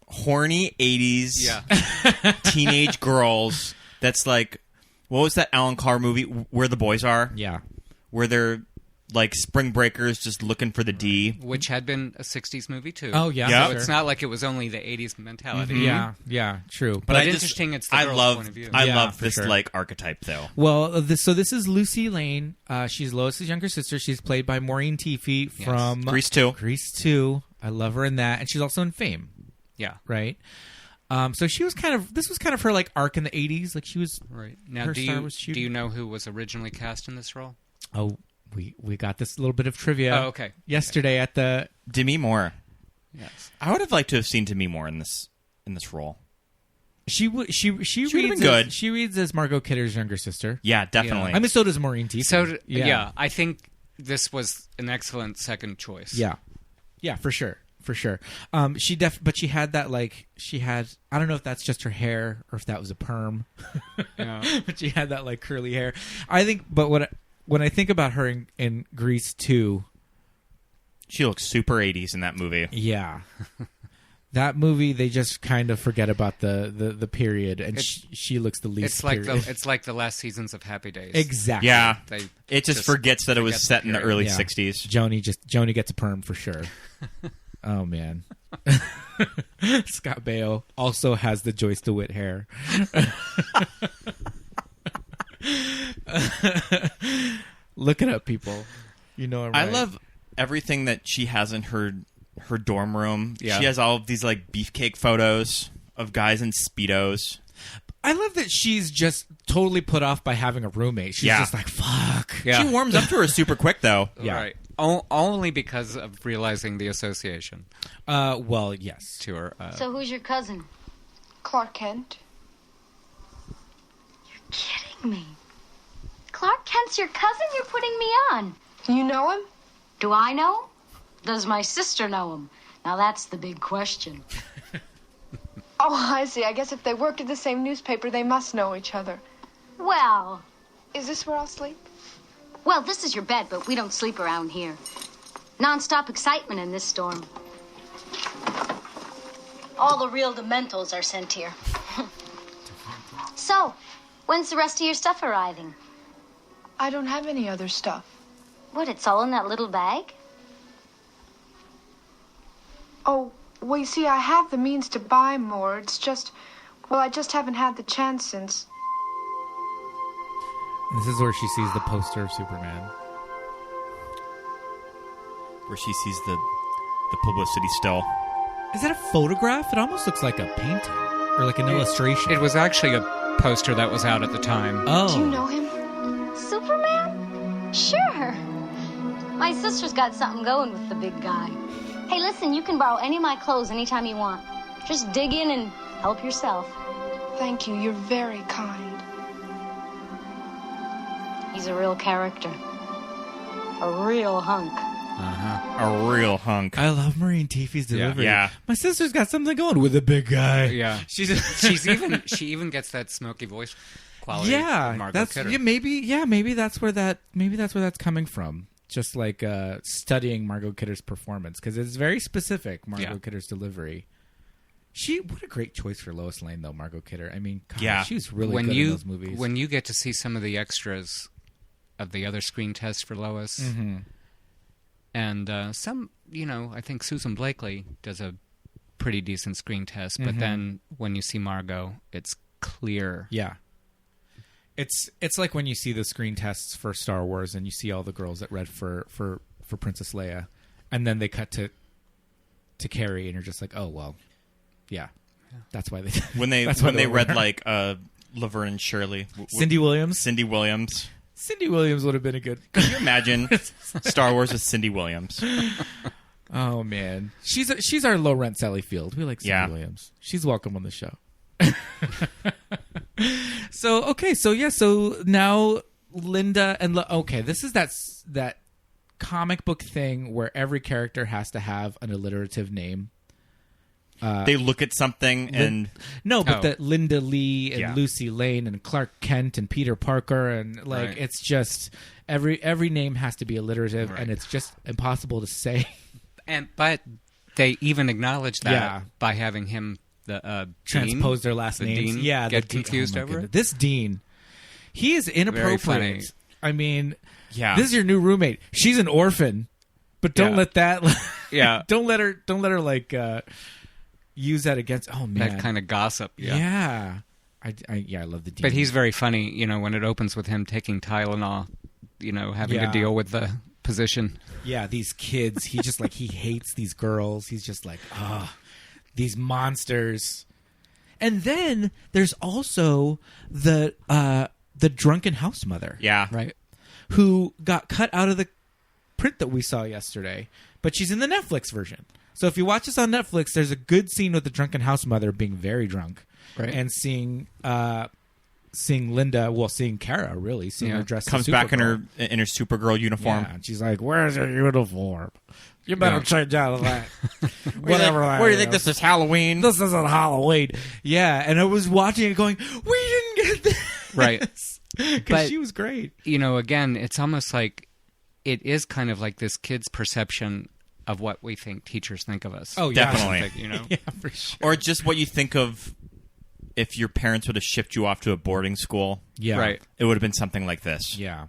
horny 80s teenage girls that's like, what was that Alan Carr movie, Where the Boys Are? Yeah. Where they're like spring breakers just looking for the D. Which had been a 60s movie, too. Oh, yeah. Yep. So Sure. it's not like it was only the 80s mentality. Yeah, true. But I interesting it's the I girl's love, point of view. I Yeah, love for this sure. like archetype though. Well, so this is Lucy Lane. She's Lois's younger sister. She's played by Maureen Teefy from Grease 2. Grease 2. I love her in that, and she's also in Fame. Yeah. Right. So she was this was kind of her like arc in the 80s. Like she was Right. Now, her do star you, was do shooting. you know who was originally cast in this role? Oh, we got this little bit of trivia. Oh, okay. Yesterday at the Demi Moore. Yes. I would have liked to have seen Demi Moore in this role. she would've reads been good. She reads as Margot Kidder's younger sister. Yeah, definitely. I mean, so does Maureen Teefy. So, yeah, I think this was an excellent second choice. Yeah, for sure. But she had that I don't know if that's just her hair or if that was a perm. Yeah. But she had that like curly hair. I think, but when I think about her in Grease 2, She looks super 80s in that movie. yeah. That movie, they just kind of forget about the period, and she looks the least. It's like the last seasons of Happy Days. Exactly. Yeah. They It just forgets that it was forget set the in the period. early Yeah. 60s. Joni gets a perm for sure. Oh man. Scott Baio also has the Joyce DeWitt hair. Look it up, people. You know I'm I right. love everything that she has in her dorm room. Yeah. She has all of these like beefcake photos of guys in Speedos. I love that she's just totally put off by having a roommate. She's Yeah. just like, fuck. Yeah. She warms up to her super quick though. Yeah. Right. Only because of realizing the association Well, yes. to her. So who's your cousin? Clark Kent. You're kidding me. Clark Kent's your cousin? You're putting me on. Do you know him? Do I know him? Does my sister know him? Now that's the big question. Oh, I see. I guess if they worked at the same newspaper, they must know each other. Well, Is this where I'll sleep? this is your bed, but we don't sleep around here. Non-stop excitement in this storm. All the real dementals are sent here. So, when's the rest of your stuff arriving? I don't have any other stuff. What, it's all in that little bag? Oh, well, you see, I have the means to buy more. It's just, I just haven't had the chance since. This is where she sees the poster of Superman. Where she sees the publicity still. Is that a photograph? It almost looks like a painting or like an illustration. It was actually a poster that was out at the time. Oh. Do you know him? Superman? Sure. My sister's got something going with the big guy. Hey, listen, you can borrow any of my clothes anytime you want. Just dig in and help yourself. Thank you. You're very kind. He's a real character. A real hunk. A real hunk. I love Maureen Teefy's delivery. Yeah. My sister's got something going with a big guy. Yeah, she even gets that smoky voice quality. Yeah, of Margot that's Kidder. maybe that's where that's coming from. Just like studying Margot Kidder's performance, because it's very specific. Margot Kidder's delivery. What a great choice for Lois Lane, though. Margot Kidder. I mean, God, Yeah. she was really good in those movies. When you get to see some of the extras of the other screen tests for Lois, and some, I think Susan Blakely does a pretty decent screen test, but then when you see Margot, it's clear. Yeah. It's like when you see the screen tests for Star Wars and you see all the girls that read for Princess Leia, and then they cut to Carrie, and you're just like, oh well, yeah. That's why they When they read like Laverne and Shirley. Cindy Williams. Cindy Williams. Cindy Williams would have been a good. Can you imagine Star Wars with Cindy Williams? Oh man, she's our low rent Sally Field. We like Cindy Williams. She's welcome on the show. So now Linda and this is that comic book thing where every character has to have an alliterative name. They look at something and that Linda Lee and Yeah. Lucy Lane and Clark Kent and Peter Parker and Right. it's just Every name has to be alliterative, Right. and it's just impossible to say. But they even acknowledge that Yeah. by having him the Transpose dean, their last the names. dean Yeah, get the dean- confused oh my over goodness. it. This dean, he is inappropriate. funny. I mean, Yeah. this is your new roommate. She's an orphan, but don't Yeah. let that. Yeah. don't let her like use that against. Oh man, that kind of gossip. Yeah. I love the dean. But he's very funny, when it opens with him taking Tylenol, having Yeah. to deal with the position. Yeah, these kids. He just like he hates these girls. He's just like, these monsters. And then there's also the drunken house mother. Yeah. Right. Who got cut out of the print that we saw yesterday, but she's in the Netflix version. So if you watch this on Netflix, there's a good scene with the drunken house mother being very drunk, Right. and seeing Linda, seeing Kara, really, seeing her dressed Comes as back in her Supergirl. Supergirl uniform. Yeah, and she's like, "Where's your uniform? You better change out of that." Whatever. Where do you think this is, Halloween? This isn't Halloween. Yeah, and I was watching it going, "We didn't get this." Right. Because But- she was great. Again, it's almost like it is kind of like this kid's perception of what we think teachers think of us. Oh, yeah. Definitely. Yeah, for sure. Or just what you think of if your parents would have shipped you off to a boarding school. Yeah. Right. It would have been something like this. Yeah.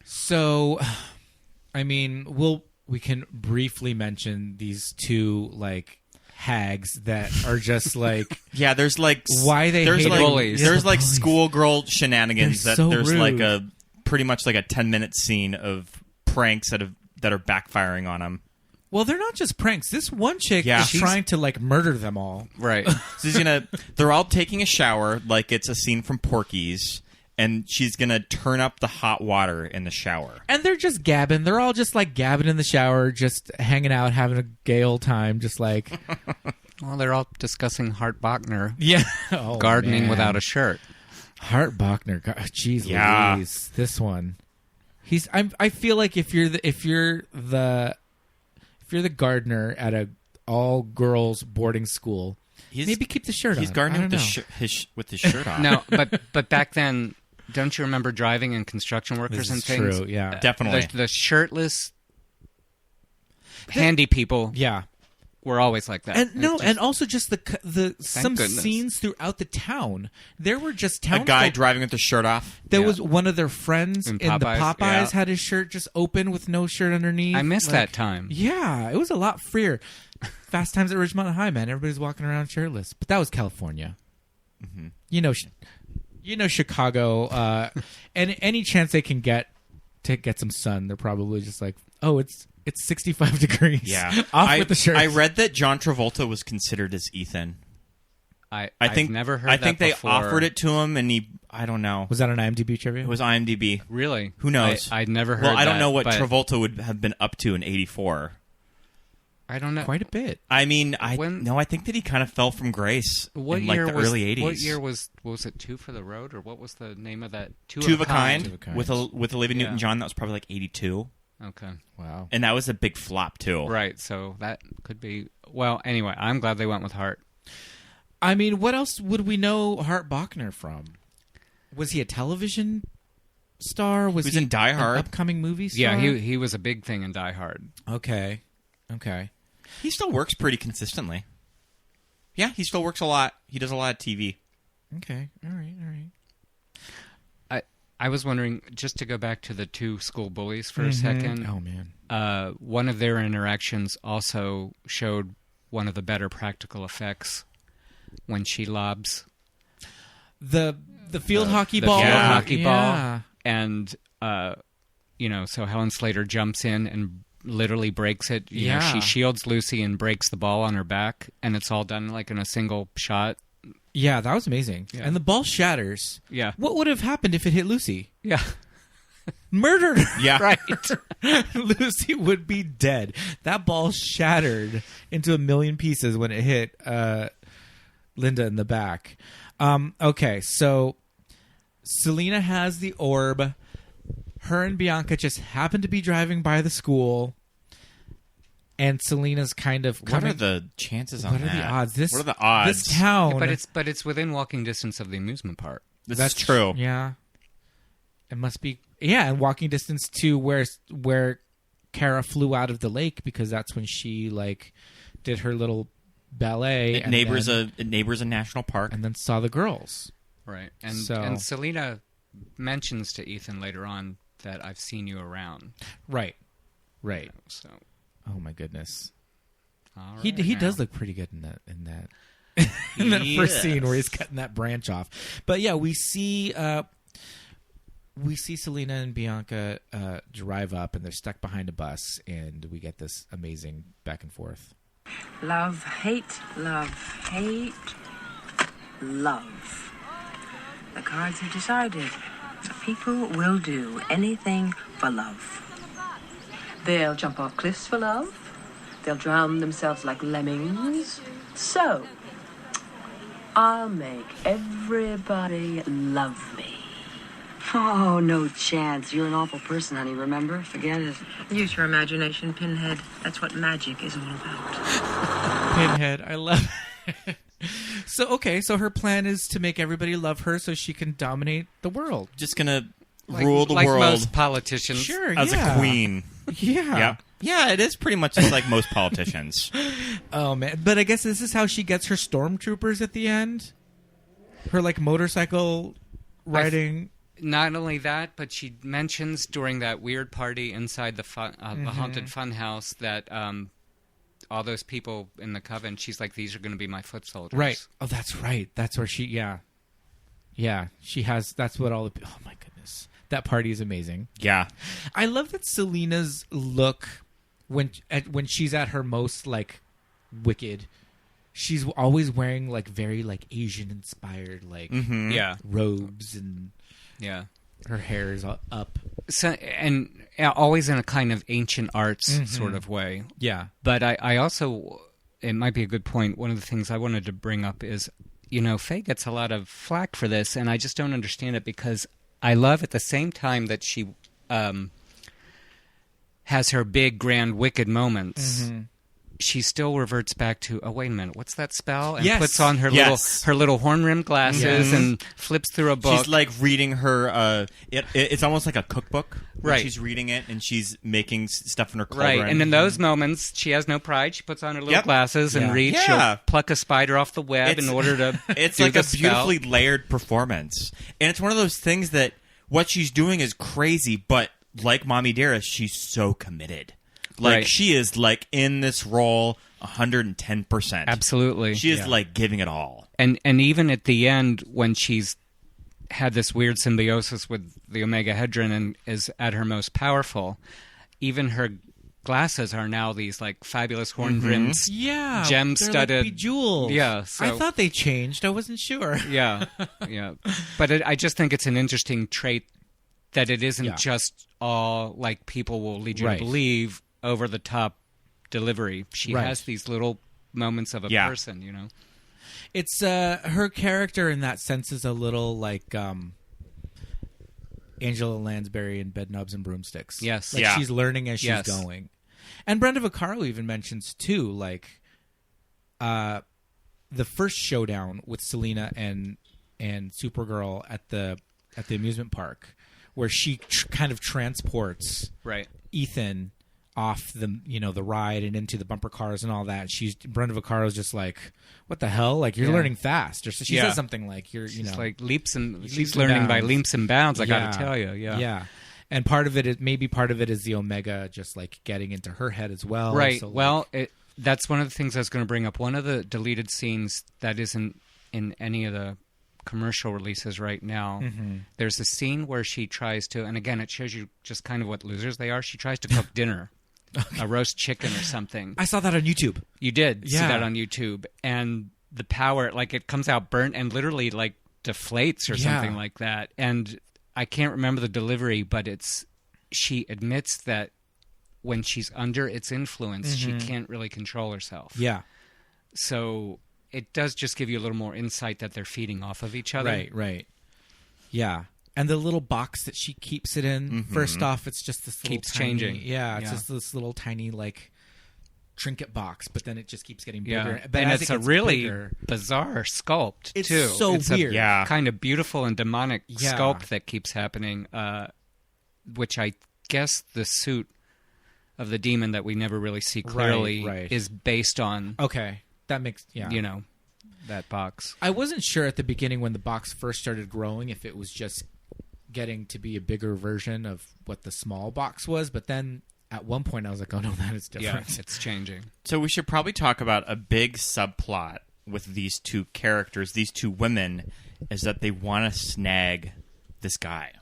So, I mean, we can briefly mention these two like hags that are just like Yeah, there's like why they there's hate like bullies. there's like Bullies. schoolgirl shenanigans They're that so there's rude. like a pretty much like a 10-minute scene of pranks that are backfiring on them. Well, they're not just pranks. This one chick Yeah. is trying to like murder them all. Right. So they're all taking a shower like it's a scene from Porky's, and she's gonna turn up the hot water in the shower. And they're just gabbing. They're all just like gabbing in the shower, just hanging out, having a gay old time, just like Well, they're all discussing Hart Bachner yeah, oh, gardening man. without a shirt. Hart Bachner. Jeez, Yeah. Louise, this one. I feel like if you're the gardener at a all girls boarding school, maybe keep the shirt on. He's gardening I with, don't know. with his shirt on. No, but back then, don't you remember driving and construction workers This and is things? true. Yeah, Definitely. The shirtless handy people yeah. were always like that. And It's just- and also just the some goodness. scenes throughout the town. There were just town a guy folk- driving with his shirt off. There Yeah. was one of their friends In in the Popeyes, Popeyes yeah. had his shirt just open with no shirt underneath. I missed Like, that time. Yeah, it was a lot freer. Fast Times at Ridgemont High, man. Everybody's walking around shirtless, but that was California. Mm-hmm. You know, Chicago. And any chance they can get to get some sun, they're probably just like, oh, it's 65 degrees. Yeah, off with the shirt. I read that John Travolta was considered as Ethan. I've think never heard. I think that they before. offered it to him, and I don't know. Was that an IMDb trivia? It was IMDb. Really? Who knows? I'd never heard. Well, I don't that, know what but Travolta would have been up to in '84. I don't know. quite a bit. I mean, I think that he kind of fell from grace What in like year the was early '80s. What year was it? Two for the Road, or what was the name of that? Two of a Kind Two of a Kind. with Olivia Yeah. Newton-John. That was probably like '82, Okay. Wow. and that was a big flop too. Right. So that could be. Well, anyway, I'm glad they went with Hart. I mean, what else would we know Hart Bachner from? Was he a television star? Was He was he in Die Hard. an upcoming movie star? Yeah, he was a big thing in Die Hard. Okay. He still works pretty consistently. Yeah, he still works a lot. He does a lot of TV. Okay. All right. I was wondering, just to go back to the two school bullies for a second. Oh man. One of their interactions also showed one of the better practical effects when she lobs The field hockey the ball. field hockey Yeah. ball, and so Helen Slater jumps in and literally breaks it. You know, Yeah. she shields Lucy and breaks the ball on her back, and it's all done like in a single shot. Yeah, that was amazing. Yeah. And the ball shatters. Yeah, What would have happened if it hit Lucy? yeah, Murdered her. Yeah, right. Lucy would be dead. That ball shattered into a million pieces when it hit Linda in the back. Okay, so Selena has the orb. Her and Bianca just happen to be driving by the school, and Selena's kind of What coming. are the chances on What are that? the odds? What are the odds? This town, But it's within walking distance of the amusement park. That's true. Yeah, it must be Yeah, and walking distance to where Kara flew out of the lake, because that's when she like did her little ballet. Neighbors a national park, and then saw the girls. Right, and Selena mentions to Ethan later on that I've seen you around. Right. So, oh my goodness, he does look pretty good in that in that first scene where he's cutting that branch off. But yeah, we see Selena and Bianca drive up, and they're stuck behind a bus, and we get this amazing back and forth. Love, hate, love, hate, love. The cards have decided. People will do anything for love. They'll jump off cliffs for love. They'll drown themselves like lemmings. So, I'll make everybody love me. Oh, no chance. You're an awful person, honey, remember? Forget it. Use your imagination, Pinhead. That's what magic is all about. Pinhead, I love it. So her plan is to make everybody love her so she can dominate the world. Just gonna rule the like world. Most politicians. Sure, as a queen. Yeah. Yeah, it is pretty much just like most politicians. Oh, man. But I guess this is how she gets her stormtroopers at the end? Her, like, motorcycle riding... Not only that, but she mentions during that weird party inside the haunted funhouse that all those people in the coven, she's like, these are going to be my foot soldiers. Right. Oh, that's right. That's where she... Yeah, she has... That's what all the... Oh, my goodness. That party is amazing. Yeah. I love that Selena's look when she's at her most, like, wicked. She's always wearing, like, very, like, Asian-inspired, like, robes and... Yeah. Her hair is up. So, and always in a kind of ancient arts sort of way. Yeah. But I also... It might be a good point. One of the things I wanted to bring up is, Faye gets a lot of flack for this, and I just don't understand it because... I love at the same time that she has her big, grand, wicked moments, she still reverts back to, oh, wait a minute, what's that spell? And puts on her little horn-rimmed glasses and flips through a book. She's like reading her, it's almost like a cookbook. Right. She's reading it and she's making stuff in her Right, cauldron. and in those moments, she has no pride. She puts on her little glasses and reads. Yeah. She'll pluck a spider off the web in order to It's do like the a spell. beautifully layered performance. And it's one of those things that what she's doing is crazy, but like Mommy Dearest, she's so committed. Like, she is, like, in this role 110%. Absolutely. She is, like, giving it all. And even at the end, when she's had this weird symbiosis with the Omega Hedron and is at her most powerful, even her glasses are now these, like, fabulous horn-rimmed, gem-studded... They're like bejeweled. Yeah. So, I thought they changed. I wasn't sure. Yeah. But I just think it's an interesting trait that it isn't just all, like, people will lead you to believe, over-the-top delivery. She has these little moments of a person, It's her character in that sense is a little like Angela Lansbury in Bedknobs and Broomsticks. Yes. Like she's learning as she's going. And Brenda Vaccaro even mentions too, like the first showdown with Selena and Supergirl at the amusement park, where she kind of transports Ethan off the ride and into the bumper cars and all that. Brenda Vaccaro's just like, what the hell? Like, you're learning fast. Or so she says something like, she's like she's learning by leaps and bounds. I got to tell you, yeah. And part of it is the Omega just like getting into her head as well. Right. So, that's one of the things I was going to bring up. One of the deleted scenes that isn't in any of the commercial releases right now, there's a scene where she tries to, and again, it shows you just kind of what losers they are. She tries to cook dinner. A roast chicken or something. I saw that on YouTube. You did see that on YouTube. And the power, like, it comes out burnt and literally, like, deflates or something like that. And I can't remember the delivery, but she admits that when she's under its influence, she can't really control herself. Yeah. So it does just give you a little more insight that they're feeding off of each other. Right. Yeah. And the little box that she keeps it in, first off, it's just this little keeps changing. Yeah, it's just this little tiny, like, trinket box, but then it just keeps getting bigger. Yeah. But and as it's it a gets really bigger, bizarre sculpt, it's too. So it's weird. A kind of beautiful and demonic sculpt that keeps happening. which I guess the suit of the demon that we never really see clearly Right. is based on, Okay, that makes that box. I wasn't sure at the beginning when the box first started growing if it was just getting to be a bigger version of what the small box was, but then at one point I was like, oh no, that is different. Yeah, it's changing. So we should probably talk about a big subplot with these two characters, these two women, is that they want to snag this guy.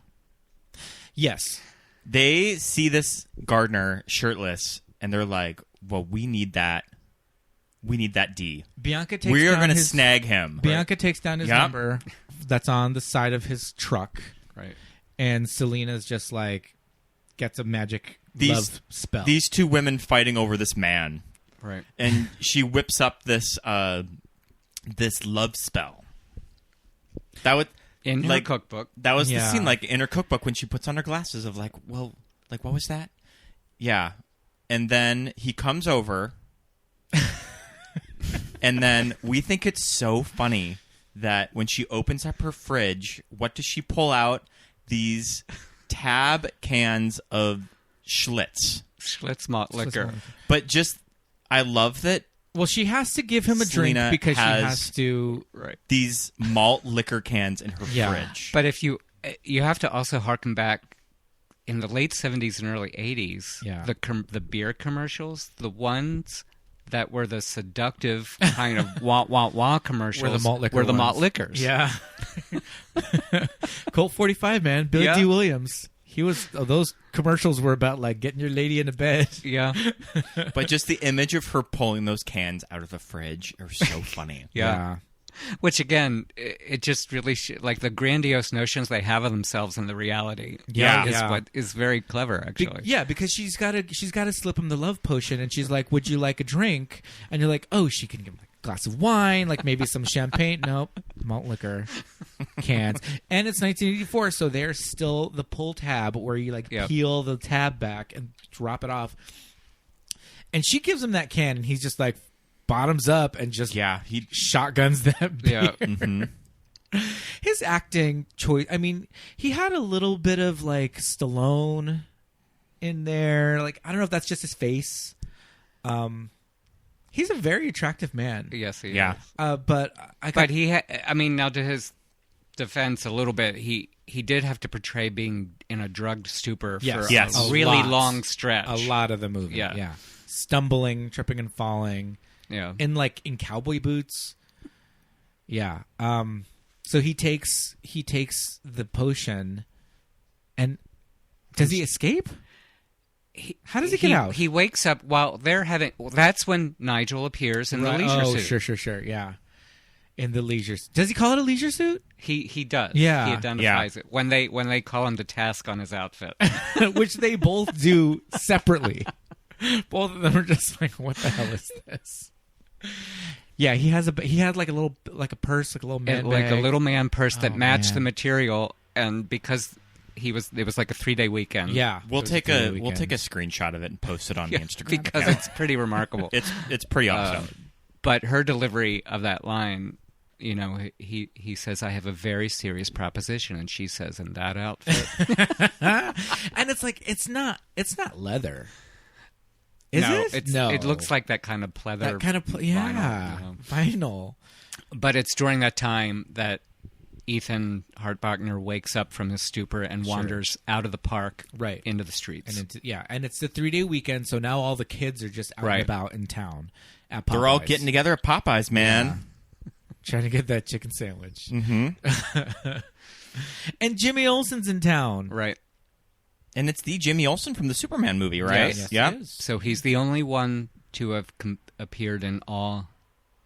Yes. They see this gardener shirtless, and they're like, well, we need that. We need that D. Bianca takes We are down going to his- snag him. Bianca takes down his Yep. number that's on the side of his truck. Right. And Selena's just like gets a magic love spell. These two women fighting over this man. Right. And she whips up this this love spell. That would In her cookbook. That was the Yeah. scene, like in her cookbook when she puts on her glasses of like, well, like what was that? Yeah. And then he comes over and then we think it's so funny that when she opens up her fridge, what does she pull out? These tab cans of Schlitz. Schlitz malt liquor. But just, I love that. Well, she has to give him a Selena drink because she has has to. Right. These malt liquor cans in her Yeah. fridge. But if you have to also harken back in the late 70s and early 80s, Yeah. the beer commercials, the ones that were the seductive kind of wah commercials Were the malt liquor were the ones. malt liquors. Yeah. Colt 45, man. Billy Yeah. D. Williams. He was. Those commercials were about like getting your lady into bed. Yeah. But just the image of her pulling those cans out of the fridge are so funny. Yeah. Which again, it just really like the grandiose notions they have of themselves and the reality. Yeah. is Yeah. what is very clever actually. Yeah, because she's got to slip him the love potion, and she's like, "Would you like a drink?" And you're like, "Oh, she can give him like a glass of wine, like maybe some champagne." Nope, malt liquor cans, and it's 1984, so there's still the pull tab where you like peel the tab back and drop it off. And she gives him that can, and he's just like bottoms up and just he shotguns that beer. Yeah. Mm-hmm. His acting choice, I mean, he had a little bit of like Stallone in there. Like, I don't know if that's just his face. He's a very attractive man. Yes, he Yeah. is. But I mean, now to his defense a little bit, he did have to portray being in a drugged stupor for a really long stretch. A lot of the movie. Yeah. Stumbling, tripping and falling. Yeah. In cowboy boots. Yeah. So he takes the potion, and does he escape? How does he get out? He wakes up while they're having. Well, that's when Nigel appears in the leisure suit. Sure. Yeah. In the leisure. Does he call it a leisure suit? He does. Yeah. He identifies it when they call him to task on his outfit, Which they both do separately. Both of them are just like, what the hell is this? Yeah, he had like a purse, like a little man like bag. a little man purse that matched the man. material, and because it was like a 3-day weekend. Yeah, We'll it was take a a 3-day we'll take a weekend. screenshot of it and post it on the Instagram because account. it's pretty remarkable. It's pretty awesome. But her delivery of that line, you know, he says, "I have a very serious proposition," and she says, "In that outfit." And it's like it's not leather. Is it? No, It looks like that kind of pleather. that kind of vinyl. But it's during that time that Ethan Hartbachner wakes up from his stupor and wanders out of the park into the streets. And it's the 3-day weekend, so now all the kids are just out and about in town at Popeyes. They're all getting together at Popeyes, man. Trying to get that chicken sandwich. Mm-hmm. And Jimmy Olsen's in town. Right. And it's the Jimmy Olsen from the Superman movie, right? Yes, yeah. it is. So he's the only one to have appeared in all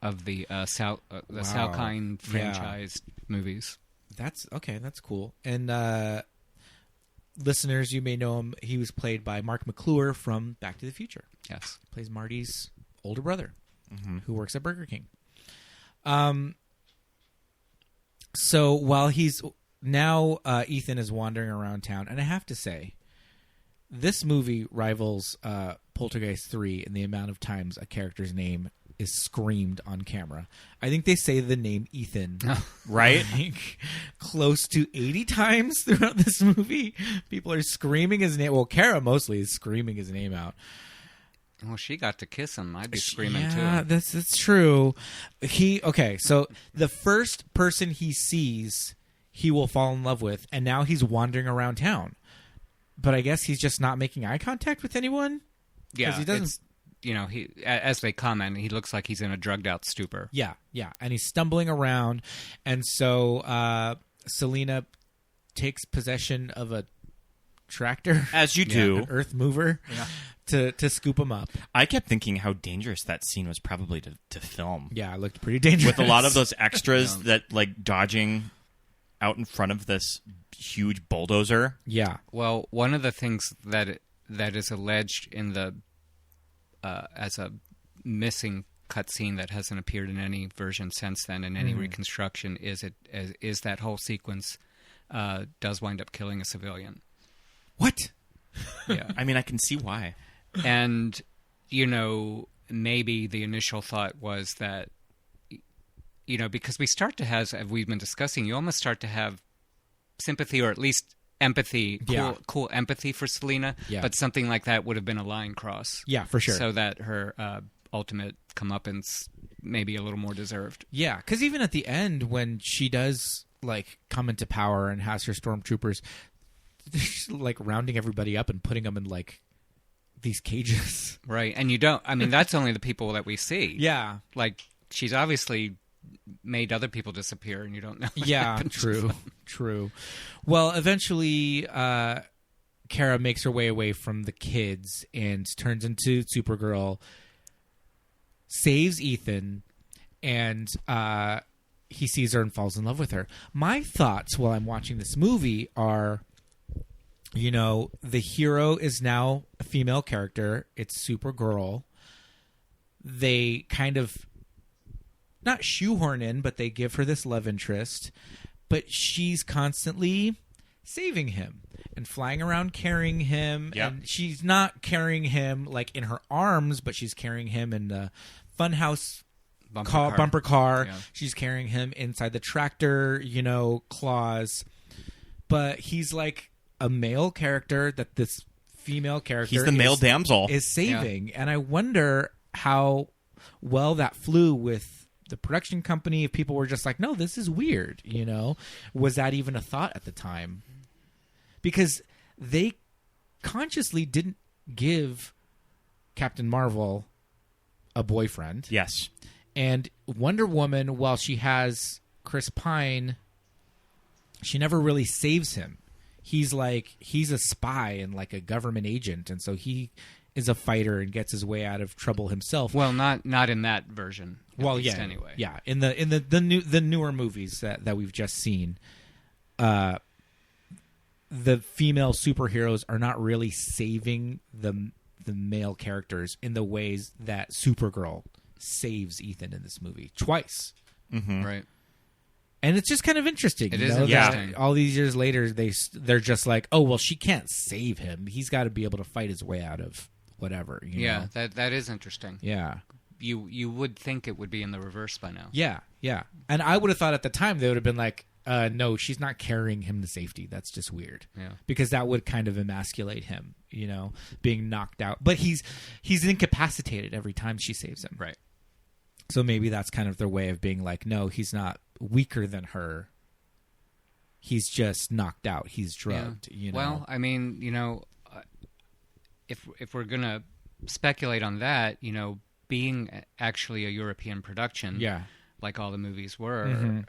of the Salkind franchised movies. That's okay. That's cool. And listeners, you may know him. He was played by Mark McClure from Back to the Future. Yes, plays Marty's older brother, who works at Burger King. So while he's now, Ethan is wandering around town, and I have to say, this movie rivals Poltergeist 3 in the amount of times a character's name is screamed on camera. I think they say the name Ethan, right? Like, close to 80 times throughout this movie. People are screaming his name. Well, Kara mostly is screaming his name out. Well, she got to kiss him. I'd be screaming too. Yeah, that's true. So the first person he sees, he will fall in love with, and now he's wandering around town. But I guess he's just not making eye contact with anyone. Yeah, he doesn't. He, as they comment, he looks like he's in a drugged out stupor. Yeah, and he's stumbling around, and so Selena takes possession of a tractor, as you do, an earth mover, to scoop him up. I kept thinking how dangerous that scene was probably to film. Yeah, it looked pretty dangerous with a lot of those extras that like dodging out in front of this huge bulldozer. Yeah. Well, one of the things that is alleged in the as a missing cutscene that hasn't appeared in any version since then, in any reconstruction, is that whole sequence does wind up killing a civilian. What? Yeah. I mean, I can see why. And maybe the initial thought was that, because we start to have, as we've been discussing, you almost start to have sympathy, or at least empathy, cool empathy for Selena. Yeah. But something like that would have been a line cross. Yeah, for sure. So that her ultimate comeuppance may be a little more deserved. Yeah, because even at the end, when she does like come into power and has her stormtroopers, like rounding everybody up and putting them in like these cages. Right, and that's only the people that we see. Yeah. Like, she's obviously made other people disappear, and you don't know what happened to them. True. Well, eventually, Kara makes her way away from the kids and turns into Supergirl, saves Ethan, and he sees her and falls in love with her. My thoughts while I'm watching this movie are, the hero is now a female character. It's Supergirl. They kind of not shoehorn in, but they give her this love interest. But she's constantly saving him and flying around carrying him. Yep. And she's not carrying him like in her arms, but she's carrying him in the funhouse bumper car. Yeah. She's carrying him inside the tractor, claws. But he's like a male character that this female character he's the male damsel is saving. Yeah. And I wonder how well that flew with the production company, if people were just like, no, this is weird, was that even a thought at the time? Because they consciously didn't give Captain Marvel a boyfriend. Yes. And Wonder Woman, while she has Chris Pine, she never really saves him. He's a spy and like a government agent, and so he is a fighter and gets his way out of trouble himself. Well, not in that version. Anyway. Yeah, in the newer movies that we've just seen, the female superheroes are not really saving the male characters in the ways that Supergirl saves Ethan in this movie twice. Mm-hmm. Right. And it's just kind of interesting. It is interesting. All these years later, they're just like, oh, well, she can't save him. He's got to be able to fight his way out of whatever. You know? That is interesting. Yeah. You would think it would be in the reverse by now. Yeah. And I would have thought at the time they would have been like, no, she's not carrying him to safety. That's just weird. Yeah. Because that would kind of emasculate him, being knocked out. But he's incapacitated every time she saves him. Right. So maybe that's kind of their way of being like, no, he's not weaker than her. He's just knocked out. He's drugged. Yeah. Well, I mean, if we're gonna speculate on that, being actually a European production, like all the movies were,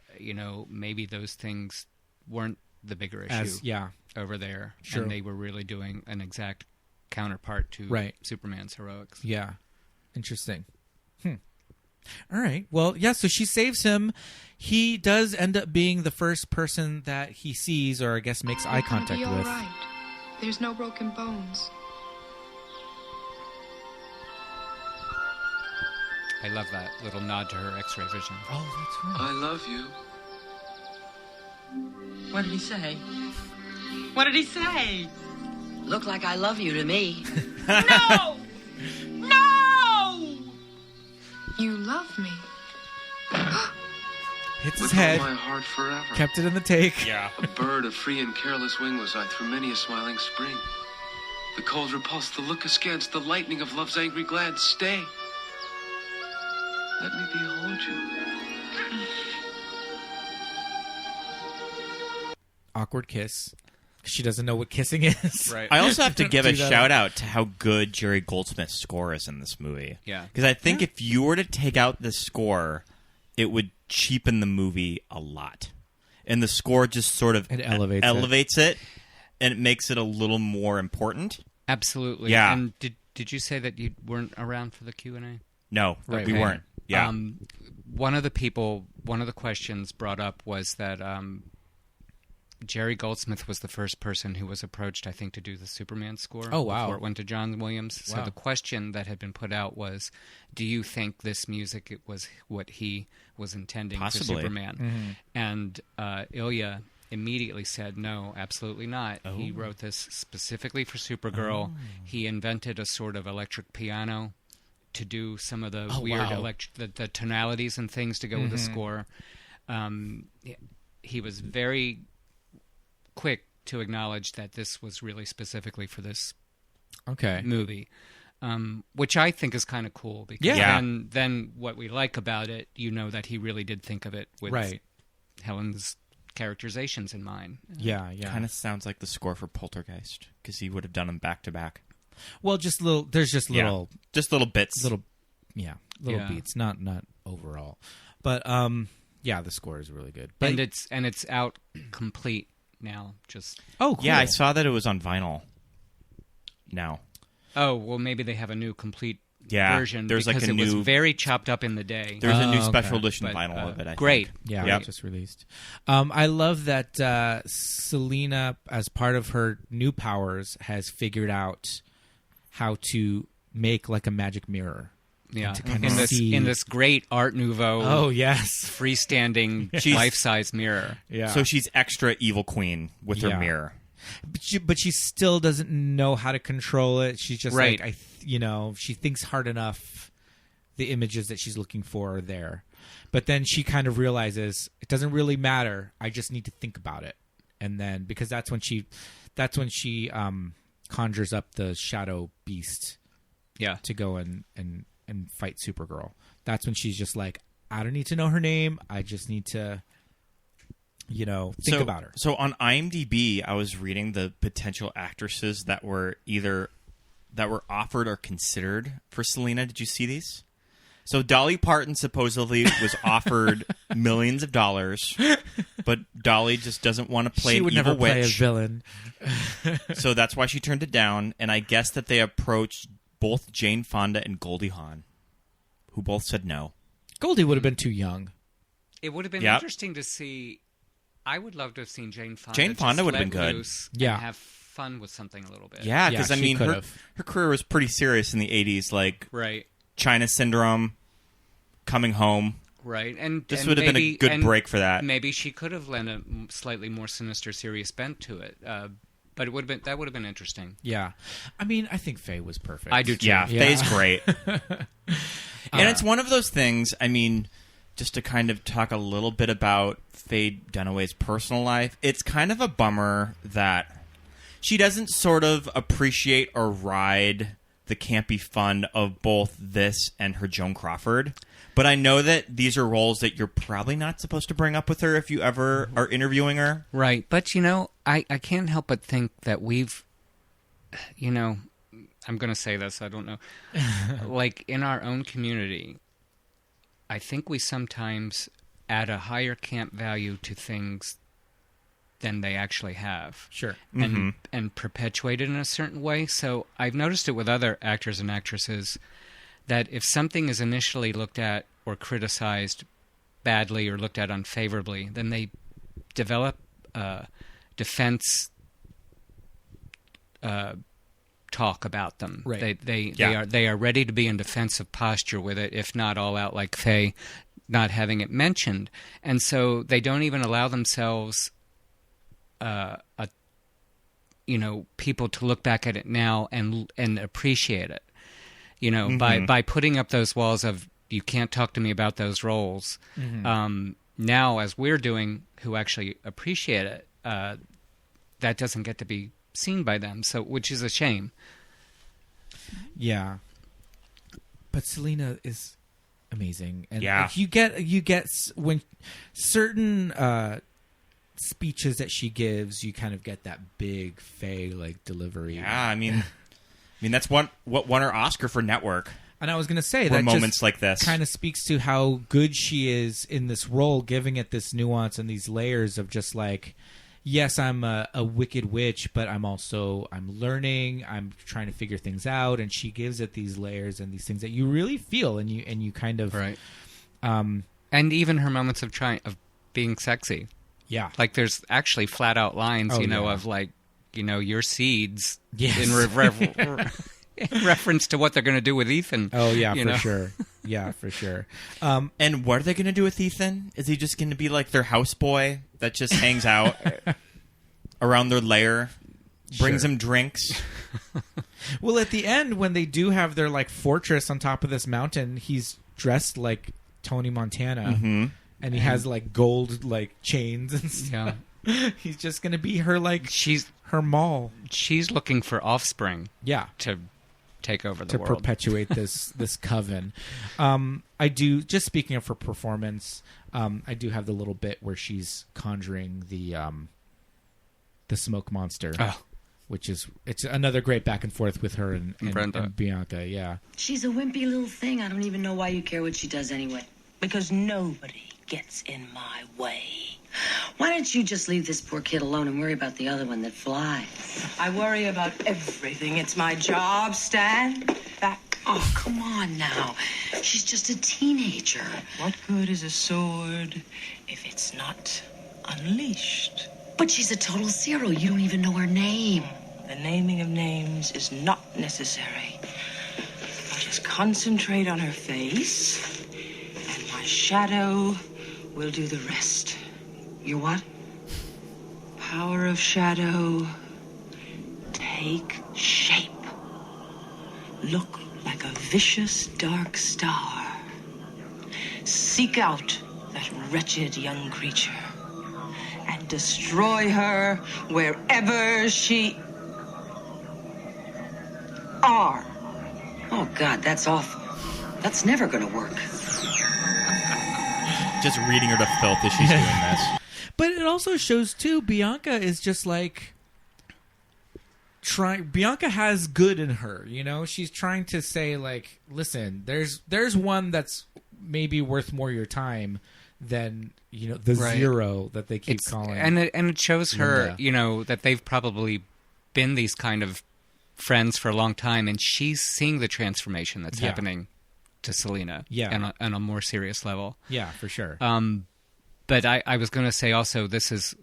maybe those things weren't the bigger issue over there, sure. And they were really doing an exact counterpart to Superman's heroics. Yeah, interesting. All right. Well, yeah, so she saves him. He does end up being the first person that he sees, or I guess makes eye contact with. All right. There's no broken bones. I love that little nod to her X-ray vision. Oh, that's right. I love you. What did he say? What did he say? Look like I love you to me. No! No! You hits his with head. all my heart forever. Kept it in the take. Yeah. A bird of free and careless wing was I through many a smiling spring. The cold repulse, the look askance, the lightning of love's angry glad. Stay. Let me behold you. Awkward kiss. She doesn't know what kissing is. Right. I also have to give a Do that. shout out to how good Jerry Goldsmith's score is in this movie. Yeah. Because I think if you were to take out the score, it would cheapen the movie a lot. And the score just sort of It elevates it, and it makes it a little more important. Absolutely. Yeah. And did you say that you weren't around for the Q&A? No, Right, we right. weren't. Yeah. One of the questions brought up was that Jerry Goldsmith was the first person who was approached, I think, to do the Superman score. Oh, wow. Before it went to John Williams. So Wow. the question that had been put out was, do you think this music was what he was intending Possibly. for Superman? And Ilya immediately said, no, absolutely not. He wrote this specifically for Supergirl. He invented a sort of electric piano to do some of the weird wow. the tonalities and things to go with the score. He was very quick to acknowledge that this was really specifically for this Okay. movie, which I think is kind of cool because Yeah. then what we like about it, that he really did think of it with Right. Helen's characterizations in mind. Yeah. Kind of sounds like the score for Poltergeist, because he would have done them back to back. Well, just little. There's just little. Just little bits. Little Yeah. beats. Not overall, but yeah, the score is really good. But And it's out complete now. Just oh, cool. Yeah, I saw that it was on vinyl now. oh well, maybe they have a new complete Yeah, version there's like because a it was new- very chopped up in the day. There's a new okay. special edition But, vinyl of it, I great. think. Yeah, Yep. it just released. I love that Selena, as part of her new powers, has figured out how to make like a magic mirror. Yeah, to kind of in this great Art Nouveau. Oh yes, freestanding She's- life-size mirror. yeah. So she's extra evil queen with her Yeah. mirror. but she still doesn't know how to control it. She's just Right. like she thinks hard enough. The images that she's looking for are there, but then she kind of realizes it doesn't really matter. I just need to think about it, and then because that's when she conjures up the shadow beast. Yeah. To go and fight Supergirl. That's when she's just like, I don't need to know her name. I just need to, think about her. So on IMDb, I was reading the potential actresses that were offered or considered for Selena. Did you see these? So Dolly Parton supposedly was offered millions of dollars, but Dolly just doesn't want to play She an would evil never play a witch. villain. So that's why she turned it down. And I guess that they approached both Jane Fonda and Goldie Hawn, who both said no. Goldie would have been too young. It would have been Yep. interesting to see. I would love to have seen Jane Fonda. Jane Fonda just would have let been good. loose Yeah. and have fun with something a little bit. Yeah, because Yeah, I she mean, could her have. career was pretty serious in the 80s, like Right. China Syndrome, Coming Home. Right, and This and would have been a maybe- good and break for that. Maybe she could have lent a slightly more sinister, serious bent to it. But it would have been interesting. Yeah. I mean, I think Faye was perfect. I do too. Yeah, Yeah. Faye's great. And it's one of those things, I mean, just to kind of talk a little bit about Faye Dunaway's personal life, it's kind of a bummer that she doesn't sort of appreciate or ride the campy fun of both this and her Joan Crawford. But I know that these are roles that you're probably not supposed to bring up with her if you ever are interviewing her. Right, but I can't help but think that we've, I'm going to say this, I don't know, like in our own community, I think we sometimes add a higher camp value to things than they actually have. Sure. And perpetuate it in a certain way. So I've noticed it with other actors and actresses that if something is initially looked at or criticized badly or looked at unfavorably, then they develop defense talk about them. Right. They are ready to be in defensive posture with it, if not all out like Faye, not having it mentioned. And so they don't even allow themselves people to look back at it now and appreciate it. By putting up those walls of you can't talk to me about those roles, now, as we're doing, who actually appreciate it, that doesn't get to be seen by them. So, which is a shame. Yeah, but Selena is amazing, and Yeah. like, you get when certain speeches that she gives, you kind of get that big Faye like delivery. Yeah, I mean that's what won her Oscar for Network. And I was going to say Were that moments just like this kind of speaks to how good she is in this role, giving it this nuance and these layers of just like, yes, I'm a wicked witch, but I'm learning, I'm trying to figure things out, and she gives it these layers and these things that you really feel, and you kind of right. And even her moments of being sexy. Yeah, like there's actually flat out lines, yeah. of like, your seeds, yes. in reference to what they're going to do with Ethan. Oh yeah, for sure. Yeah, for sure. And what are they going to do with Ethan? Is he just going to be like their houseboy that just hangs out around their lair, brings them drinks? Well, at the end, when they do have their like fortress on top of this mountain, he's dressed like Tony Montana, and he has like gold like chains and stuff. Yeah. He's just going to be her her mall. She's looking for offspring. Yeah, to take over the to world. Perpetuate this coven. I do, just speaking of her performance, I do have the little bit where she's conjuring the smoke monster, which it's another great back and forth with her and Brenda and Bianca. Yeah, She's a wimpy little thing. I don't even know why you care what she does anyway. Because nobody gets in my way. Why don't you just leave this poor kid alone and worry about the other one that flies? I worry about everything. It's my job. Stand back. Oh, come on now. She's just a teenager. What good is a sword if it's not unleashed? But she's a total zero. You don't even know her name. The naming of names is not necessary. I just concentrate on her face, and my shadow will do the rest. Your what? Power of shadow. Take shape. Look like a vicious dark star. Seek out that wretched young creature and destroy her wherever she are. Oh, God, that's awful. That's never going to work. Just reading her to filth as she's doing this. But it also shows too, Bianca is just like Bianca has good in her, she's trying to say like, listen, there's one that's maybe worth more your time than the zero that they keep calling. And it shows her, that they've probably been these kind of friends for a long time, and she's seeing the transformation that's happening to Selena, on a more serious level. Yeah, for sure. But I was going to say also, this is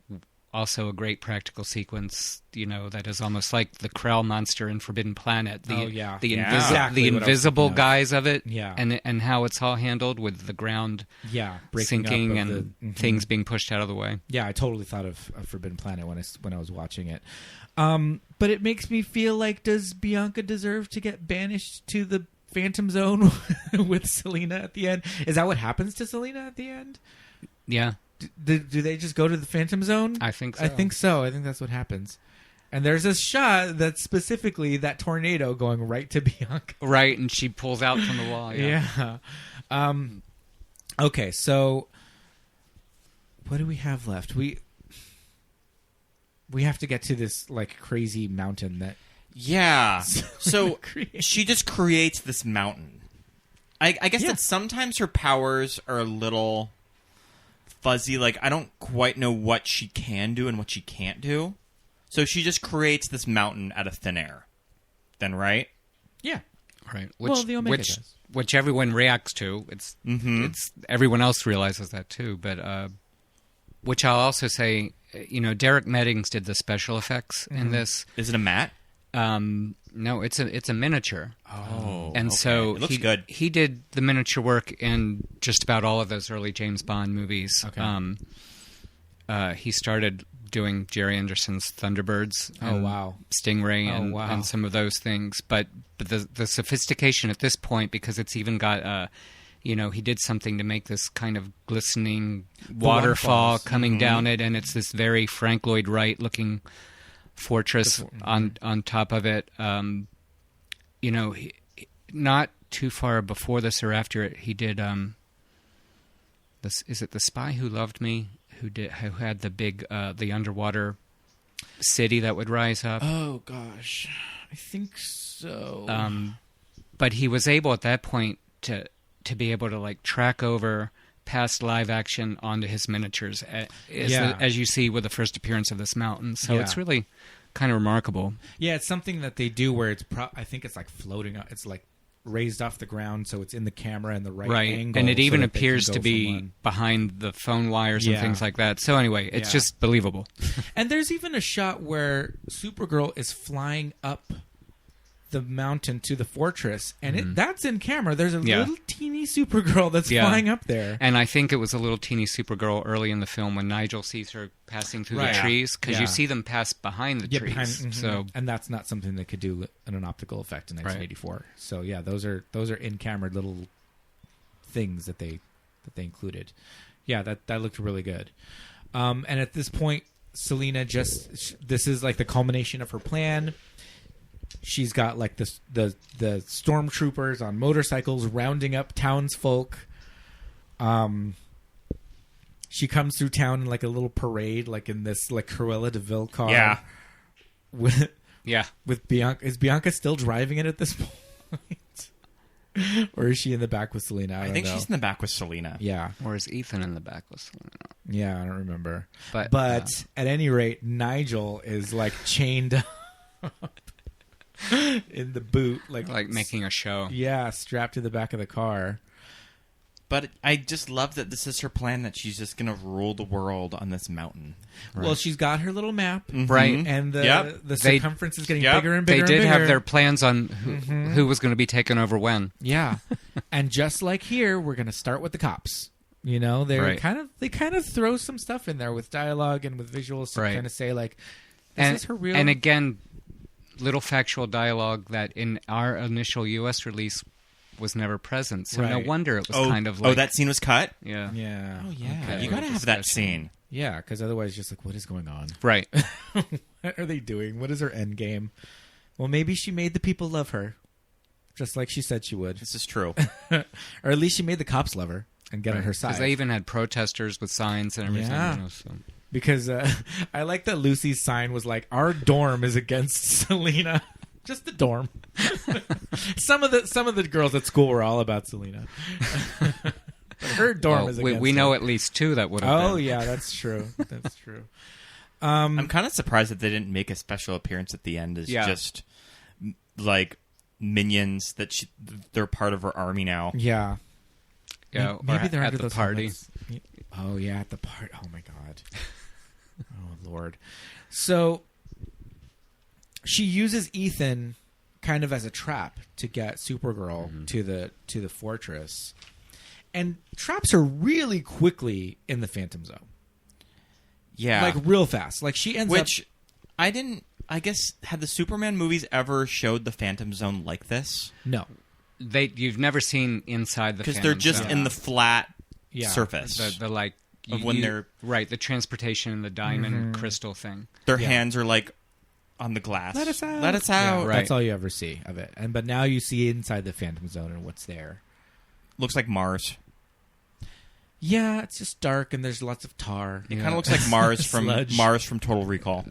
also a great practical sequence, that is almost like the Krell monster in Forbidden Planet. The invisible guise of it, and how it's all handled with the ground sinking and things being pushed out of the way. Yeah, I totally thought of Forbidden Planet when I was watching it. But it makes me feel like, does Bianca deserve to get banished to the Phantom Zone with Selena at the end? Is that what happens to Selena at the end? Yeah. Do they just go to the Phantom Zone? I think so. I think that's what happens. And there's a shot that's specifically that tornado going right to Bianca. Right, and she pulls out from the wall. Yeah. Okay, so what do we have left? We have to get to this like crazy mountain that. Yeah. So she just creates this mountain. I guess that sometimes her powers are a little fuzzy. Like, I don't quite know what she can do and what she can't do. So she just creates this mountain out of thin air. Then, right? Yeah. Right. The Omega does. Which everyone reacts to. It's everyone else realizes that too. But which I'll also say, Derek Meddings did the special effects in this. Is it a matte? No, it's a miniature. Oh, and so it looks good. He did the miniature work in just about all of those early James Bond movies. Okay. He started doing Jerry Anderson's Thunderbirds. Oh wow, Stingray, and some of those things. But the sophistication at this point, because it's even got he did something to make this kind of glistening waterfall coming down it, and it's this very Frank Lloyd Wright looking fortress on top of it. Not too far before this or after it, he did is it The Spy Who Loved Me, who had the big the underwater city that would rise up. Oh gosh, I think so. But he was able at that point to be able to like track over past live action onto his miniatures, as you see with the first appearance of this mountain. So it's really kind of remarkable. Yeah, it's something that they do where it's I think it's like floating up. It's like raised off the ground, so it's in the camera in the right angle. And it even appears to be behind the phone wires and things like that. So anyway, it's just believable. And there's even a shot where Supergirl is flying up the mountain to the fortress, and that's in camera. There's a little teeny Supergirl that's flying up there. And I think it was a little teeny Supergirl early in the film when Nigel sees her passing through the trees, because you see them pass behind the trees. So, and that's not something they could do in an optical effect in 1984. So yeah, those are in camera little things that they included. Yeah, that looked really good. And at this point, Selena this is like the culmination of her plan. She's got like the stormtroopers on motorcycles rounding up townsfolk. She comes through town in like a little parade, like in this like Cruella de Vil car. Yeah. With Bianca. Is Bianca still driving it at this point? Or is she in the back with Selena? I think know. She's in the back with Selena. Yeah. Or is Ethan in the back with Selena? Yeah, I don't remember. But at any rate, Nigel is like chained up in the boot, like making a show. Yeah, strapped to the back of the car. But I just love that this is her plan, that she's just going to rule the world on this mountain. Right. Well, she's got her little map, right? And the circumference is getting bigger and bigger. They did and have their plans on who was going to be taken over when. Yeah, and just like here, we're going to start with the cops. They kind of throw some stuff in there with dialogue and with visuals to kind of say like, this is her real. And again, little factual dialogue that in our initial U.S. release was never present. So no wonder it was kind of like... Oh, that scene was cut? Yeah. Yeah. Oh, yeah. Okay. You got to have that scene. Yeah, because otherwise just like, what is going on? Right. What are they doing? What is her end game? Well, maybe she made the people love her, just like she said she would. This is true. Or at least she made the cops love her and get on her side. Because they even had protesters with signs and everything. Yeah. So. Because I like that Lucy's sign was like, our dorm is against Selena. Just the dorm. Some of the girls at school were all about Selena. But her dorm is against we know her. at least two that would have been. Oh, yeah, that's true. That's true. I'm kind of surprised that they didn't make a special appearance at the end as just like minions that they're part of her army now. Yeah. Yeah, maybe they're at under the party. Oh, yeah, at the party. Oh, my God. Oh, Lord. So she uses Ethan kind of as a trap to get Supergirl to the fortress, and traps her really quickly in the Phantom Zone. Yeah, like real fast. Like she ends up. Which I didn't. I guess had the Superman movies ever showed the Phantom Zone like this? No, you've never seen inside the Phantom Zone. Because they're just in the flat surface. The like of when they're right, the transportation and the diamond crystal thing. Their hands are like on the glass. Let us out. Let us out. Yeah, right. That's all you ever see of it. But now you see inside the Phantom Zone and what's there. Looks like Mars. Yeah, it's just dark and there's lots of tar. It kind of looks like Mars from Total Recall.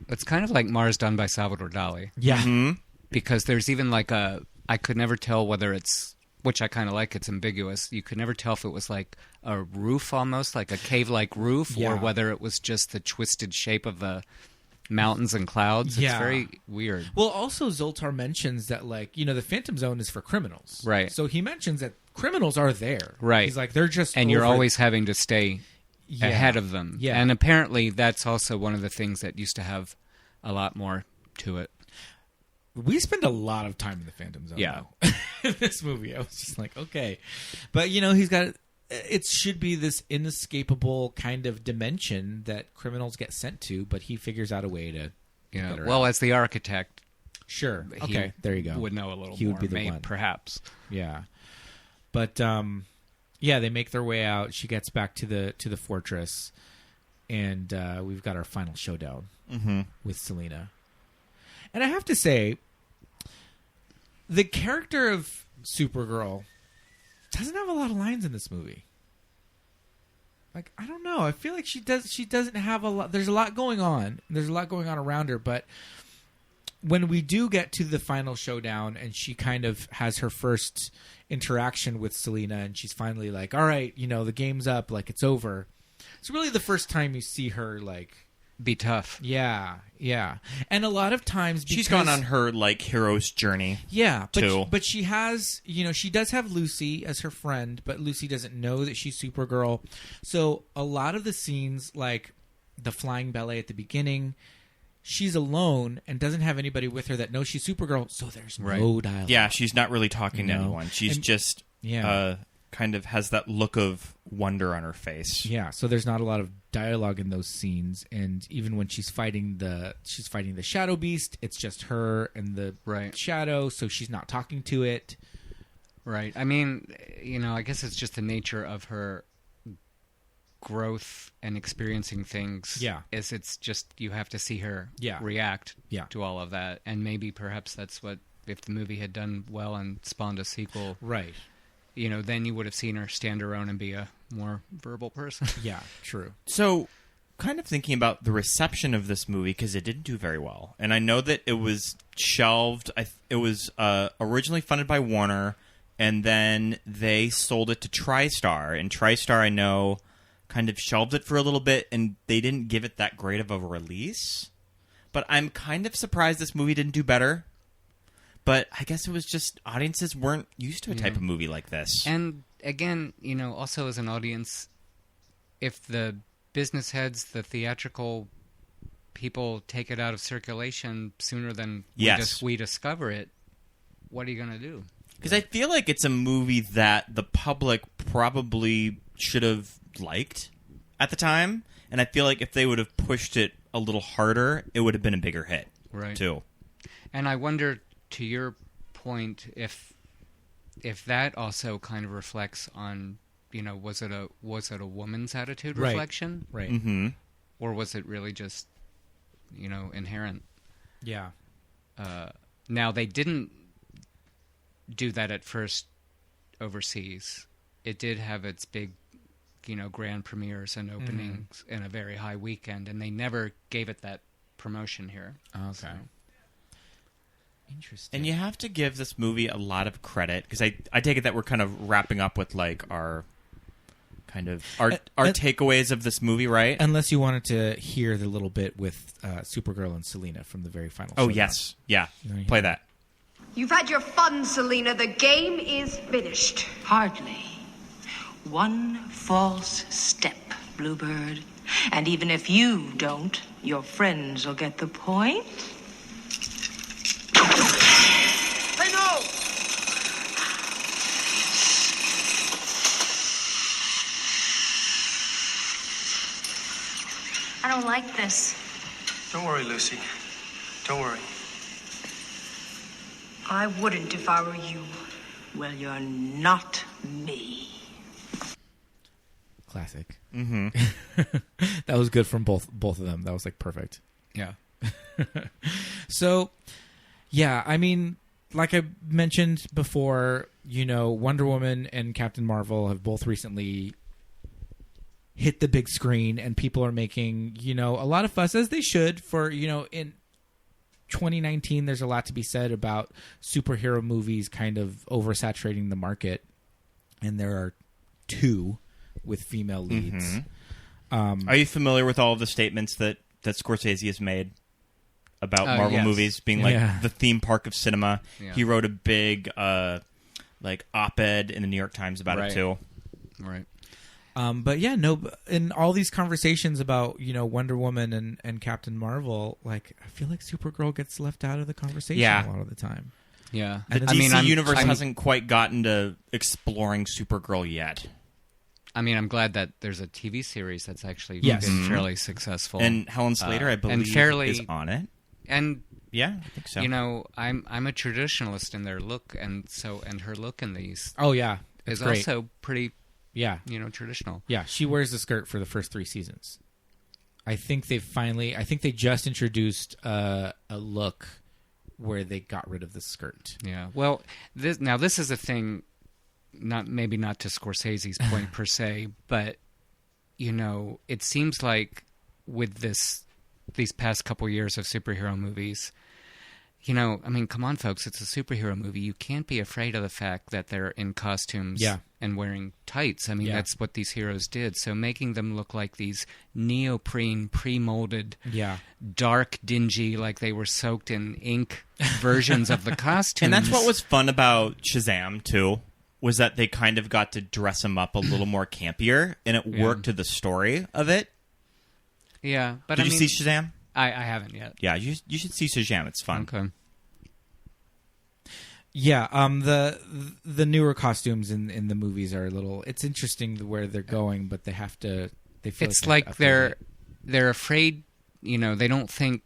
It's kind of like Mars done by Salvador Dali. Yeah. Mm-hmm. Because there's even like I could never tell whether it's, which I kind of like, it's ambiguous. You could never tell if it was like a roof almost, like a cave-like roof, or whether it was just the twisted shape of the mountains and clouds. It's very weird. Well, also Zoltar mentions that like, the Phantom Zone is for criminals. Right. So he mentions that criminals are there. Right. He's like, they're just and you're always having to stay ahead of them. Yeah. And apparently that's also one of the things that used to have a lot more to it. We spend a lot of time in the Phantom Zone. Yeah. In this movie. I was just like, okay. But, he's got... It should be this inescapable kind of dimension that criminals get sent to, but he figures out a way to... Well, as the architect... Sure. Okay, there you go. Would know a little he more. Would be the one. Perhaps. Yeah. But, Yeah, they make their way out. She gets back to the fortress, and we've got our final showdown with Selena. And I have to say, the character of Supergirl doesn't have a lot of lines in this movie. Like, I don't know. I feel like she doesn't have a lot. There's a lot going on. There's a lot going on around her, but when we do get to the final showdown and she kind of has her first interaction with Selena and she's finally like, all right, the game's up, like it's over. It's really the first time you see her like be tough. Yeah. And a lot of times she's gone on her like hero's journey. Yeah, too. But she has, she does have Lucy as her friend, but Lucy doesn't know that she's Supergirl. So a lot of the scenes, like the flying ballet at the beginning, she's alone and doesn't have anybody with her that knows she's Supergirl. So there's no dialogue. Yeah, she's not really talking to anyone. She's just kind of has that look of wonder on her face. Yeah, so there's not a lot of dialogue in those scenes, and even when she's fighting the Shadow Beast, it's just her and the shadow, so she's not talking to it. Right. I mean, I guess it's just the nature of her growth and experiencing things. Yeah. It's just you have to see her react to all of that, and maybe perhaps that's what, if the movie had done well and spawned a sequel. Right. Then you would have seen her stand her own and be a more verbal person. Yeah, true. So, kind of thinking about the reception of this movie, because it didn't do very well. And I know that it was shelved. It was originally funded by Warner, and then they sold it to TriStar. And TriStar, I know, kind of shelved it for a little bit, and they didn't give it that great of a release. But I'm kind of surprised this movie didn't do better. But I guess it was just audiences weren't used to a type of movie like this. And again, also as an audience, if the business heads, the theatrical people take it out of circulation sooner than we discover it, what are you going to do? Because I feel like it's a movie that the public probably should have liked at the time. And I feel like if they would have pushed it a little harder, it would have been a bigger hit, too. And I wonder, to your point, if that also kind of reflects on, was it a woman's attitude reflection? Right. Mm-hmm. Or was it really just, inherent? Yeah. Now, they didn't do that at first overseas. It did have its big, grand premieres and openings in a very high weekend, and they never gave it that promotion here. Okay. So. Interesting. And you have to give this movie a lot of credit, because I take it that we're kind of wrapping up with like our takeaways of this movie, right? Unless you wanted to hear the little bit with Supergirl and Selena from the very final. Oh, yes. Yeah. Play that. You've had your fun, Selena. The game is finished. Hardly. One false step, Bluebird. And even if you don't, your friends will get the point. Hey, no! I don't like this. Don't worry, Lucy. Don't worry. I wouldn't if I were you. Well, you're not me. Classic. Mm-hmm. That was good from both of them. That was like perfect. Yeah. So, yeah, I mean, like I mentioned before, Wonder Woman and Captain Marvel have both recently hit the big screen, and people are making, a lot of fuss, as they should, for, in 2019, there's a lot to be said about superhero movies kind of oversaturating the market, and there are two with female leads. Mm-hmm. Are you familiar with all of the statements that Scorsese has made about Marvel movies being like the theme park of cinema? Yeah. He wrote a big op-ed in the New York Times about it too. Right. But yeah, in all these conversations about, Wonder Woman and Captain Marvel, like, I feel like Supergirl gets left out of the conversation a lot of the time. Yeah. The DC universe hasn't quite gotten to exploring Supergirl yet. I mean, I'm glad that there's a TV series that's actually been fairly successful. And Helen Slater, I believe, is on it. And yeah, I think so. I'm a traditionalist in their look, and her look in these. Oh yeah, is great. also pretty Yeah. traditional. Yeah, she wears the skirt for the first 3 seasons. I think they just introduced a look where they got rid of the skirt. Yeah. Well, this is a thing, maybe not to Scorsese's point per se, but it seems like with these past couple years of superhero movies, come on, folks, it's a superhero movie. You can't be afraid of the fact that they're in costumes and wearing tights. That's what these heroes did. So making them look like these neoprene, pre-molded, dark, dingy, like they were soaked in ink versions of the costumes. And that's what was fun about Shazam, too, was that they kind of got to dress him up a little more campier, and it worked to the story of it. Yeah. But Did you see Shazam? I haven't yet. Yeah, you should see Shazam. It's fun. Okay. Yeah, the newer costumes in the movies are a little. It's interesting where they're going, but they have to. They feel it's like they're afraid. They don't think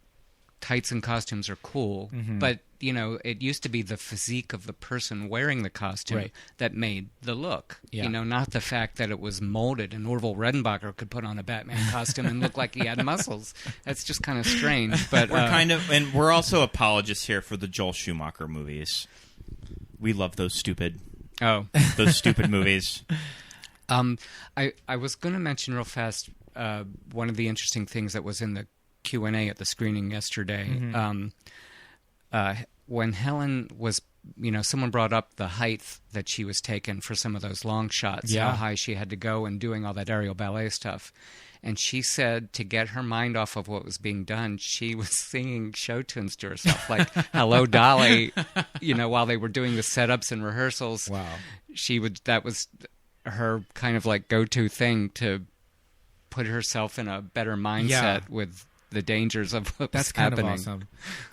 tights and costumes are cool, but it used to be the physique of the person wearing the costume that made the look. Yeah. Not the fact that it was molded and Orville Redenbacher could put on a Batman costume and look like he had muscles. That's just kind of strange. But and we're also apologists here for the Joel Schumacher movies. We love those stupid movies. I was going to mention real fast one of the interesting things that was in the Q&A at the screening yesterday. When Helen was, someone brought up the height that she was taken for some of those long shots, how high she had to go and doing all that aerial ballet stuff. And she said to get her mind off of what was being done, she was singing show tunes to herself, like Hello, Dolly, while they were doing the setups and rehearsals. Wow. That was her kind of like go-to thing to put herself in a better mindset with the dangers of what's happening. That's kind of awesome.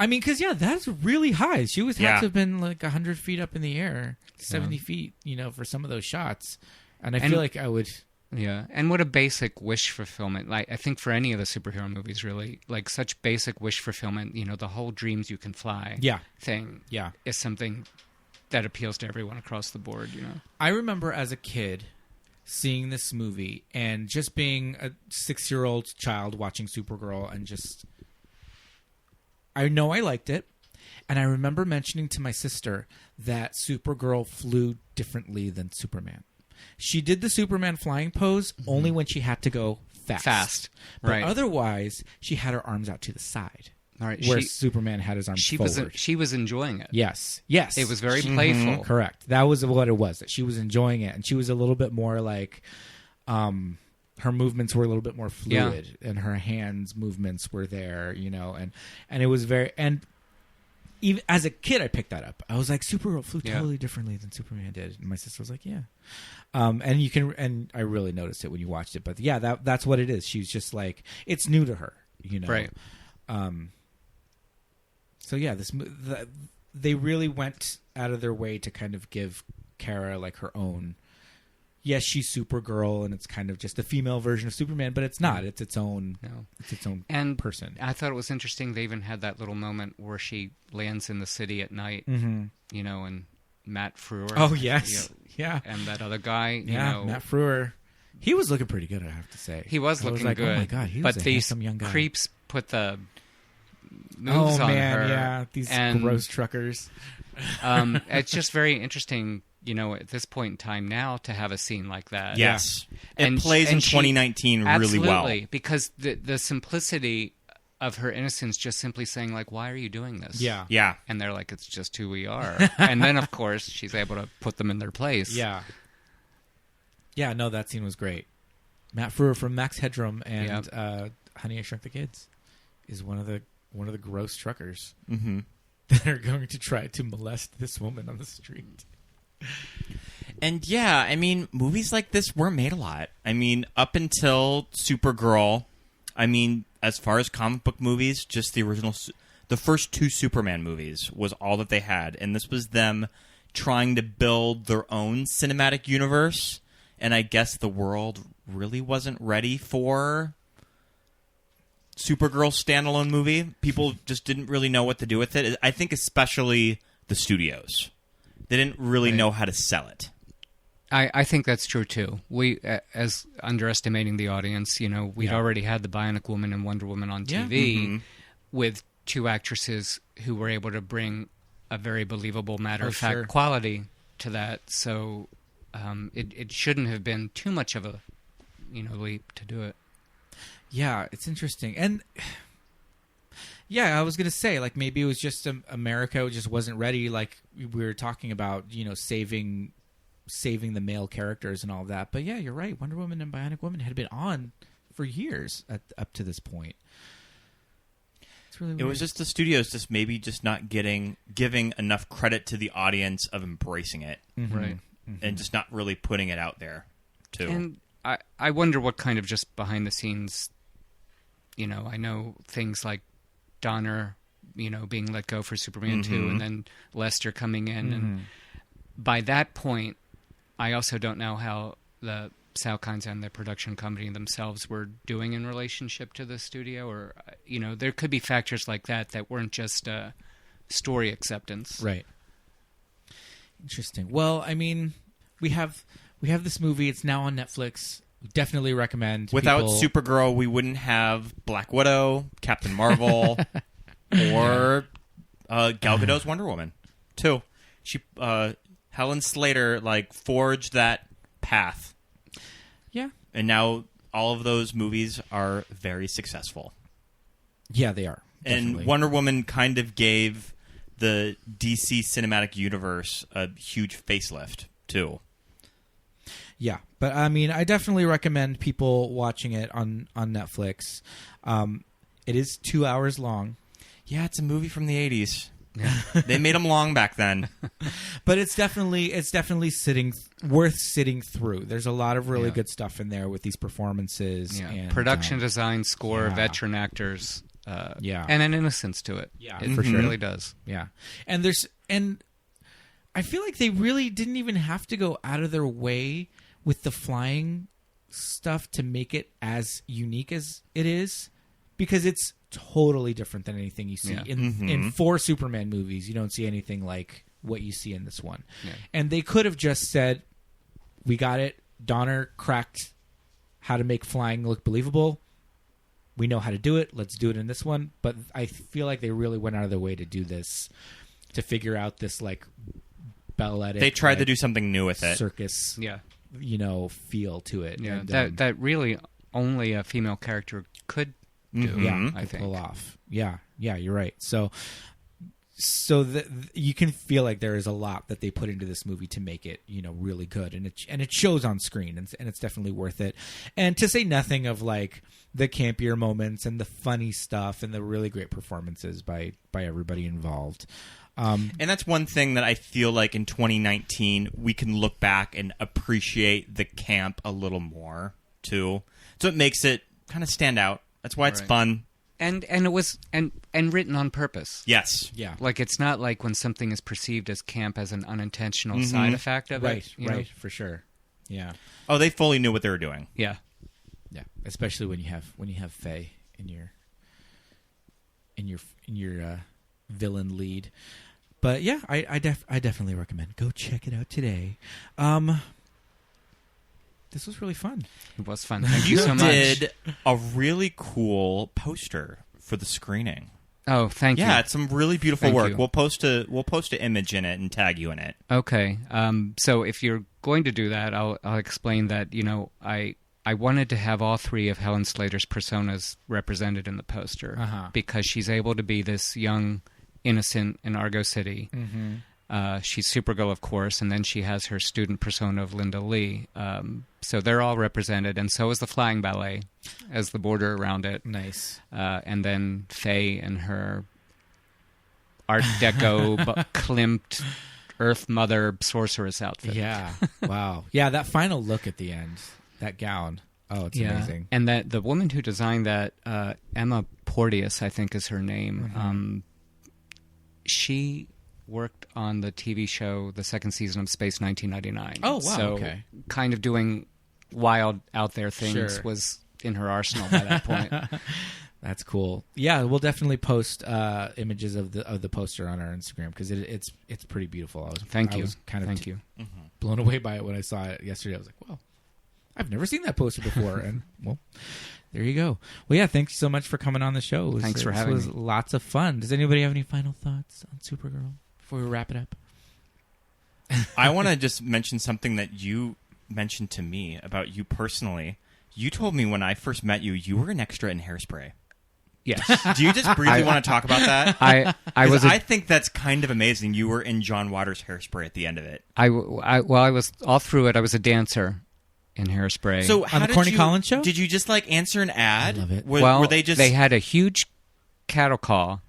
Because, that's really high. She had to have been like 100 feet up in the air, 70 feet, for some of those shots. And I feel like I would... Yeah, and what a basic wish fulfillment. Like I think for any of the superhero movies, really, like such basic wish fulfillment, the whole dreams you can fly thing is something that appeals to everyone across the board, I remember as a kid seeing this movie and just being a 6-year-old child watching Supergirl and just... I know I liked it, and I remember mentioning to my sister that Supergirl flew differently than Superman. She did the Superman flying pose only when she had to go fast. But otherwise, she had her arms out to the side. All right. Where Superman had his arms forward. She was enjoying it. Yes. It was very playful. Correct. That was what it was. That she was enjoying it. And she was a little bit more like... her movements were a little bit more fluid. And her hands movements were there, And it was very... And even as a kid, I picked that up. I was like, Supergirl flew totally differently than Superman did. And my sister was like, and I really noticed it when you watched it. But that's what it is. She's just like, it's new to her, Right. So they really went out of their way to kind of give Kara like her own. Yes, she's Supergirl, and it's kind of just a female version of Superman, but it's not. It's its own. No. It's its own person. I thought it was interesting. They even had that little moment where she lands in the city at night, and Matt Frewer. Oh yes, and that other guy. Matt Frewer. He was looking pretty good, I have to say. He was looking like, good. Oh my god, he was a handsome young guy. Creeps put the moves on her. Yeah, these gross truckers. It's just very interesting. At this point in time now to have a scene like that. Yes. It plays in 2019 really well. Absolutely, because the simplicity of her innocence just simply saying, like, why are you doing this? Yeah. Yeah. And they're like, it's just who we are. And then, of course, she's able to put them in their place. Yeah. Yeah, no, that scene was great. Matt Frewer from Max Headroom and Honey, I Shrunk the Kids is one of the gross truckers that are going to try to molest this woman on the street. And movies like this were made a lot. Up until Supergirl, as far as comic book movies, just the first 2 Superman movies was all that they had. And this was them trying to build their own cinematic universe. And I guess the world really wasn't ready for Supergirl's standalone movie. People just didn't really know what to do with it. I think especially the studios. They didn't really know how to sell it. I think that's true too. We, as underestimating the audience, we'd already had the Bionic Woman and Wonder Woman on TV with two actresses who were able to bring a very believable matter-of-fact quality to that. So it shouldn't have been too much of a leap to do it. Yeah, it's interesting. And yeah, I was going to say, like, maybe it was just America just wasn't ready, like we were talking about, saving the male characters and all of that. But yeah, you're right. Wonder Woman and Bionic Woman had been on for years up to this point. It's really weird. It was just the studios just not giving enough credit to the audience of embracing it. Right. And just not really putting it out there, too. And I wonder what kind of just behind the scenes, I know things like Donner, being let go for Superman 2, and then Lester coming in. And by that point, I also don't know how the Salkinds and the production company themselves were doing in relationship to the studio, or there could be factors like that weren't just story acceptance. Right. Interesting. Well, I mean, we have this movie. It's now on Netflix. We definitely recommend. Without Supergirl, we wouldn't have Black Widow, Captain Marvel, or Gal Gadot's Wonder Woman. Too. She Helen Slater forged that path. Yeah. And now all of those movies are very successful. Yeah, they are. Definitely. And Wonder Woman kind of gave the DC cinematic universe a huge facelift, too. Yeah, but I mean, I definitely recommend people watching it on Netflix. It is 2 hours long. Yeah, it's a movie from the 80s. They made them long back then. But it's definitely worth sitting through. There's a lot of really good stuff in there with these performances. Yeah. And production design, score, veteran actors. And an innocence to it. Yeah, it for sure. really does. Yeah. And I feel like they really didn't even have to go out of their way with the flying stuff to make it as unique as it is, because it's totally different than anything you see in 4 Superman movies. You don't see anything like what you see in this one. Yeah. And they could have just said, we got it. Donner cracked how to make flying look believable. We know how to do it. Let's do it in this one. But I feel like they really went out of their way to do this, to figure out this balletic. They tried to do something new with it. Circus, feel to it. Yeah, and, that really only a female character could do. Yeah, I think. Pull off. Yeah, you're right. So you can feel like there is a lot that they put into this movie to make it, really good, and it shows on screen, and it's definitely worth it. And to say nothing of the campier moments and the funny stuff and the really great performances by everybody involved. And that's one thing that I feel like in 2019 we can look back and appreciate the camp a little more too. So it makes it kind of stand out. That's why it's fun. And it was and written on purpose. Yes. Yeah. It's not like when something is perceived as camp as an unintentional side effect of it. Right, for sure. Yeah. Oh, they fully knew what they were doing. Yeah. Yeah. Especially when you have Faye in your villain lead. But yeah, I definitely recommend. Go check it out today. This was really fun. It was fun. Thank you so much. You did a really cool poster for the screening. Oh, thank you. Yeah, it's some really beautiful Thank work. you. We'll post an image in it and tag you in it. Okay. So if you're going to do that, I'll explain that. I wanted to have all 3 of Helen Slater's personas represented in the poster because she's able to be this young innocent in Argo City. She's Supergirl, of course, and then she has her student persona of Linda Lee. So they're all represented, and so is the flying ballet as the border around it. Nice. And then Faye and her Art Deco Klimt Earth Mother sorceress outfit. Yeah. Wow. Yeah, that final look at the end, that gown. Oh, it's amazing. And that the woman who designed that, Emma Porteous, I think is her name. She worked on the TV show, the second season of Space 1999. Oh, wow. So okay. Kind of doing wild out there things was in her arsenal by that point. That's cool. Yeah, we'll definitely post images of the poster on our Instagram because it's pretty beautiful. I was kind of blown away by it when I saw it yesterday. I was like, well, I've never seen that poster before, and well, there you go. Well, yeah, thanks so much for coming on the show. Thanks for having me. It was lots of fun. Does anybody have any final thoughts on Supergirl before we wrap it up? I want to just mention something that you mentioned to me about you personally. You told me when I first met you, you were an extra in Hairspray. Yes. Do you just briefly want to talk about that? I think that's kind of amazing. You were in John Waters' Hairspray at the end of it. I was all through it. I was a dancer in Hairspray. So on the Corny Collins show? Did you just like answer an ad? I love it. Were they had a huge cattle call,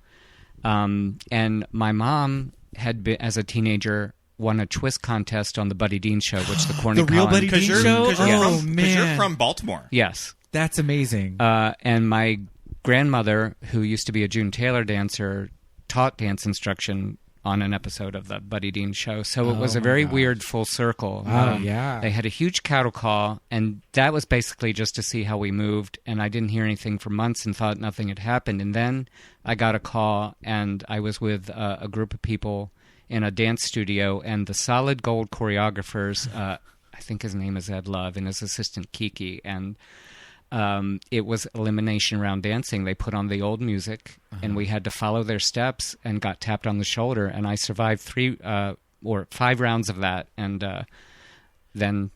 and my mom had been, as a teenager, won a twist contest on the Buddy Dean show, which the Corny the real Collins... Buddy Dean show? Because man. you're from Baltimore. Yes. That's amazing. And my grandmother, who used to be a June Taylor dancer, taught dance instruction on an episode of the Buddy Dean show. So it was a very weird full circle. Yeah. They had a huge cattle call, and that was basically just to see how we moved. And I didn't hear anything for months and thought nothing had happened. And then I got a call, and I was with a group of people in a dance studio, and the Solid Gold choreographers, I think his name is Ed Love, and his assistant Kiki, and it was elimination round dancing. They put on the old music, and we had to follow their steps and got tapped on the shoulder, and I survived 3 or 5 rounds of that, and then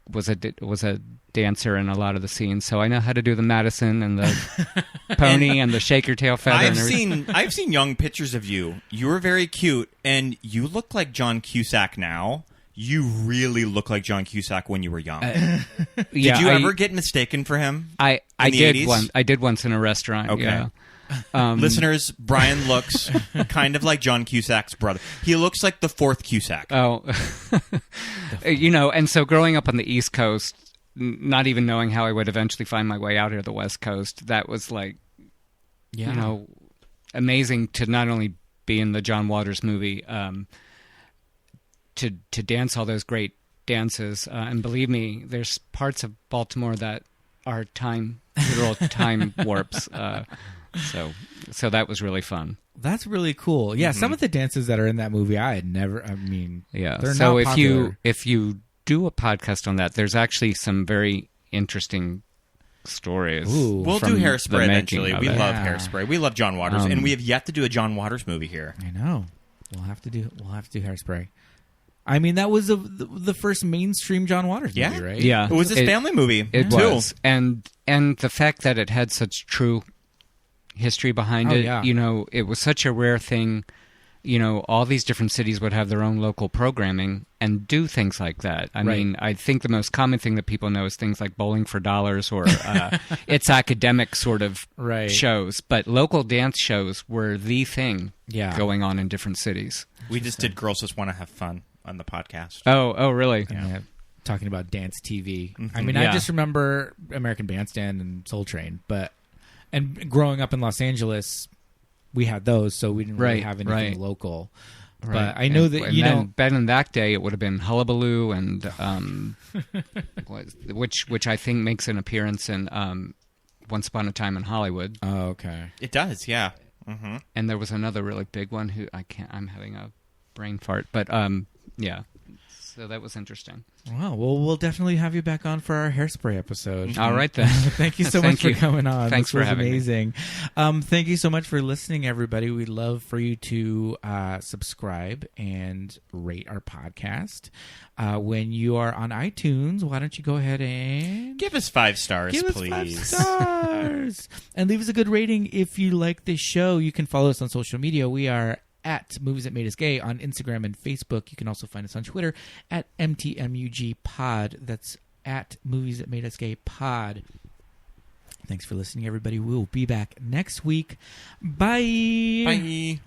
was a dancer in a lot of the scenes. So I know how to do the Madison and the pony and the shake your tail feather. I've seen young pictures of you. You were very cute, and you look like John Cusack now. You really look like John Cusack when you were young. Did you ever get mistaken for him? I did once. I did once in a restaurant. Okay. Yeah. Listeners, Brian looks kind of like John Cusack's brother. He looks like the 4th Cusack. Oh, and so growing up on the East Coast, not even knowing how I would eventually find my way out here to the West Coast, that was like, amazing to not only be in the John Waters movie, to dance all those great dances. And believe me, there's parts of Baltimore that are literal time warps. So that was really fun. That's really cool. Yeah, some of the dances that are in that movie, I had never. I mean, they're so not if popular. you do a podcast on that, there's actually some very interesting stories. Ooh. We'll do Hairspray eventually. We love it. Hairspray. We love John Waters, and we have yet to do a John Waters movie here. I know. We'll have to do Hairspray. I mean, that was the first mainstream John Waters movie, right? Yeah, it was his family movie. It was, and the fact that it had such true history behind it. Yeah. It was such a rare thing. All these different cities would have their own local programming and do things like that. I mean, I think the most common thing that people know is things like Bowling for Dollars or it's academic sort of shows. But local dance shows were the thing going on in different cities. We just did Girls Just Want to Have Fun on the podcast. Oh, really? Yeah. Talking about dance TV. Mm-hmm. I mean, I just remember American Bandstand and Soul Train, and growing up in Los Angeles, we had those, so we didn't really have anything local. Right. But I know that back in that day, it would have been Hullabaloo and which I think makes an appearance in Once Upon a Time in Hollywood. Oh, okay. It does, yeah. Mm-hmm. And there was another really big one who I'm having a brain fart, but yeah. So that was interesting. Wow. Well, we'll definitely have you back on for our Hairspray episode. All right, then. Thank you so much for coming on. Thanks for having amazing. Me. Thank you so much for listening, everybody. We'd love for you to subscribe and rate our podcast. When you are on iTunes, why don't you go ahead and... Give us 5 stars, please. 5 stars. And leave us a good rating if you like this show. You can follow us on social media. We are at Movies That Made Us Gay on Instagram and Facebook. You can also find us on Twitter at MTMUG-Pod. That's at Movies That Made Us Gay Pod. Thanks for listening, everybody. We'll be back next week. Bye. Bye.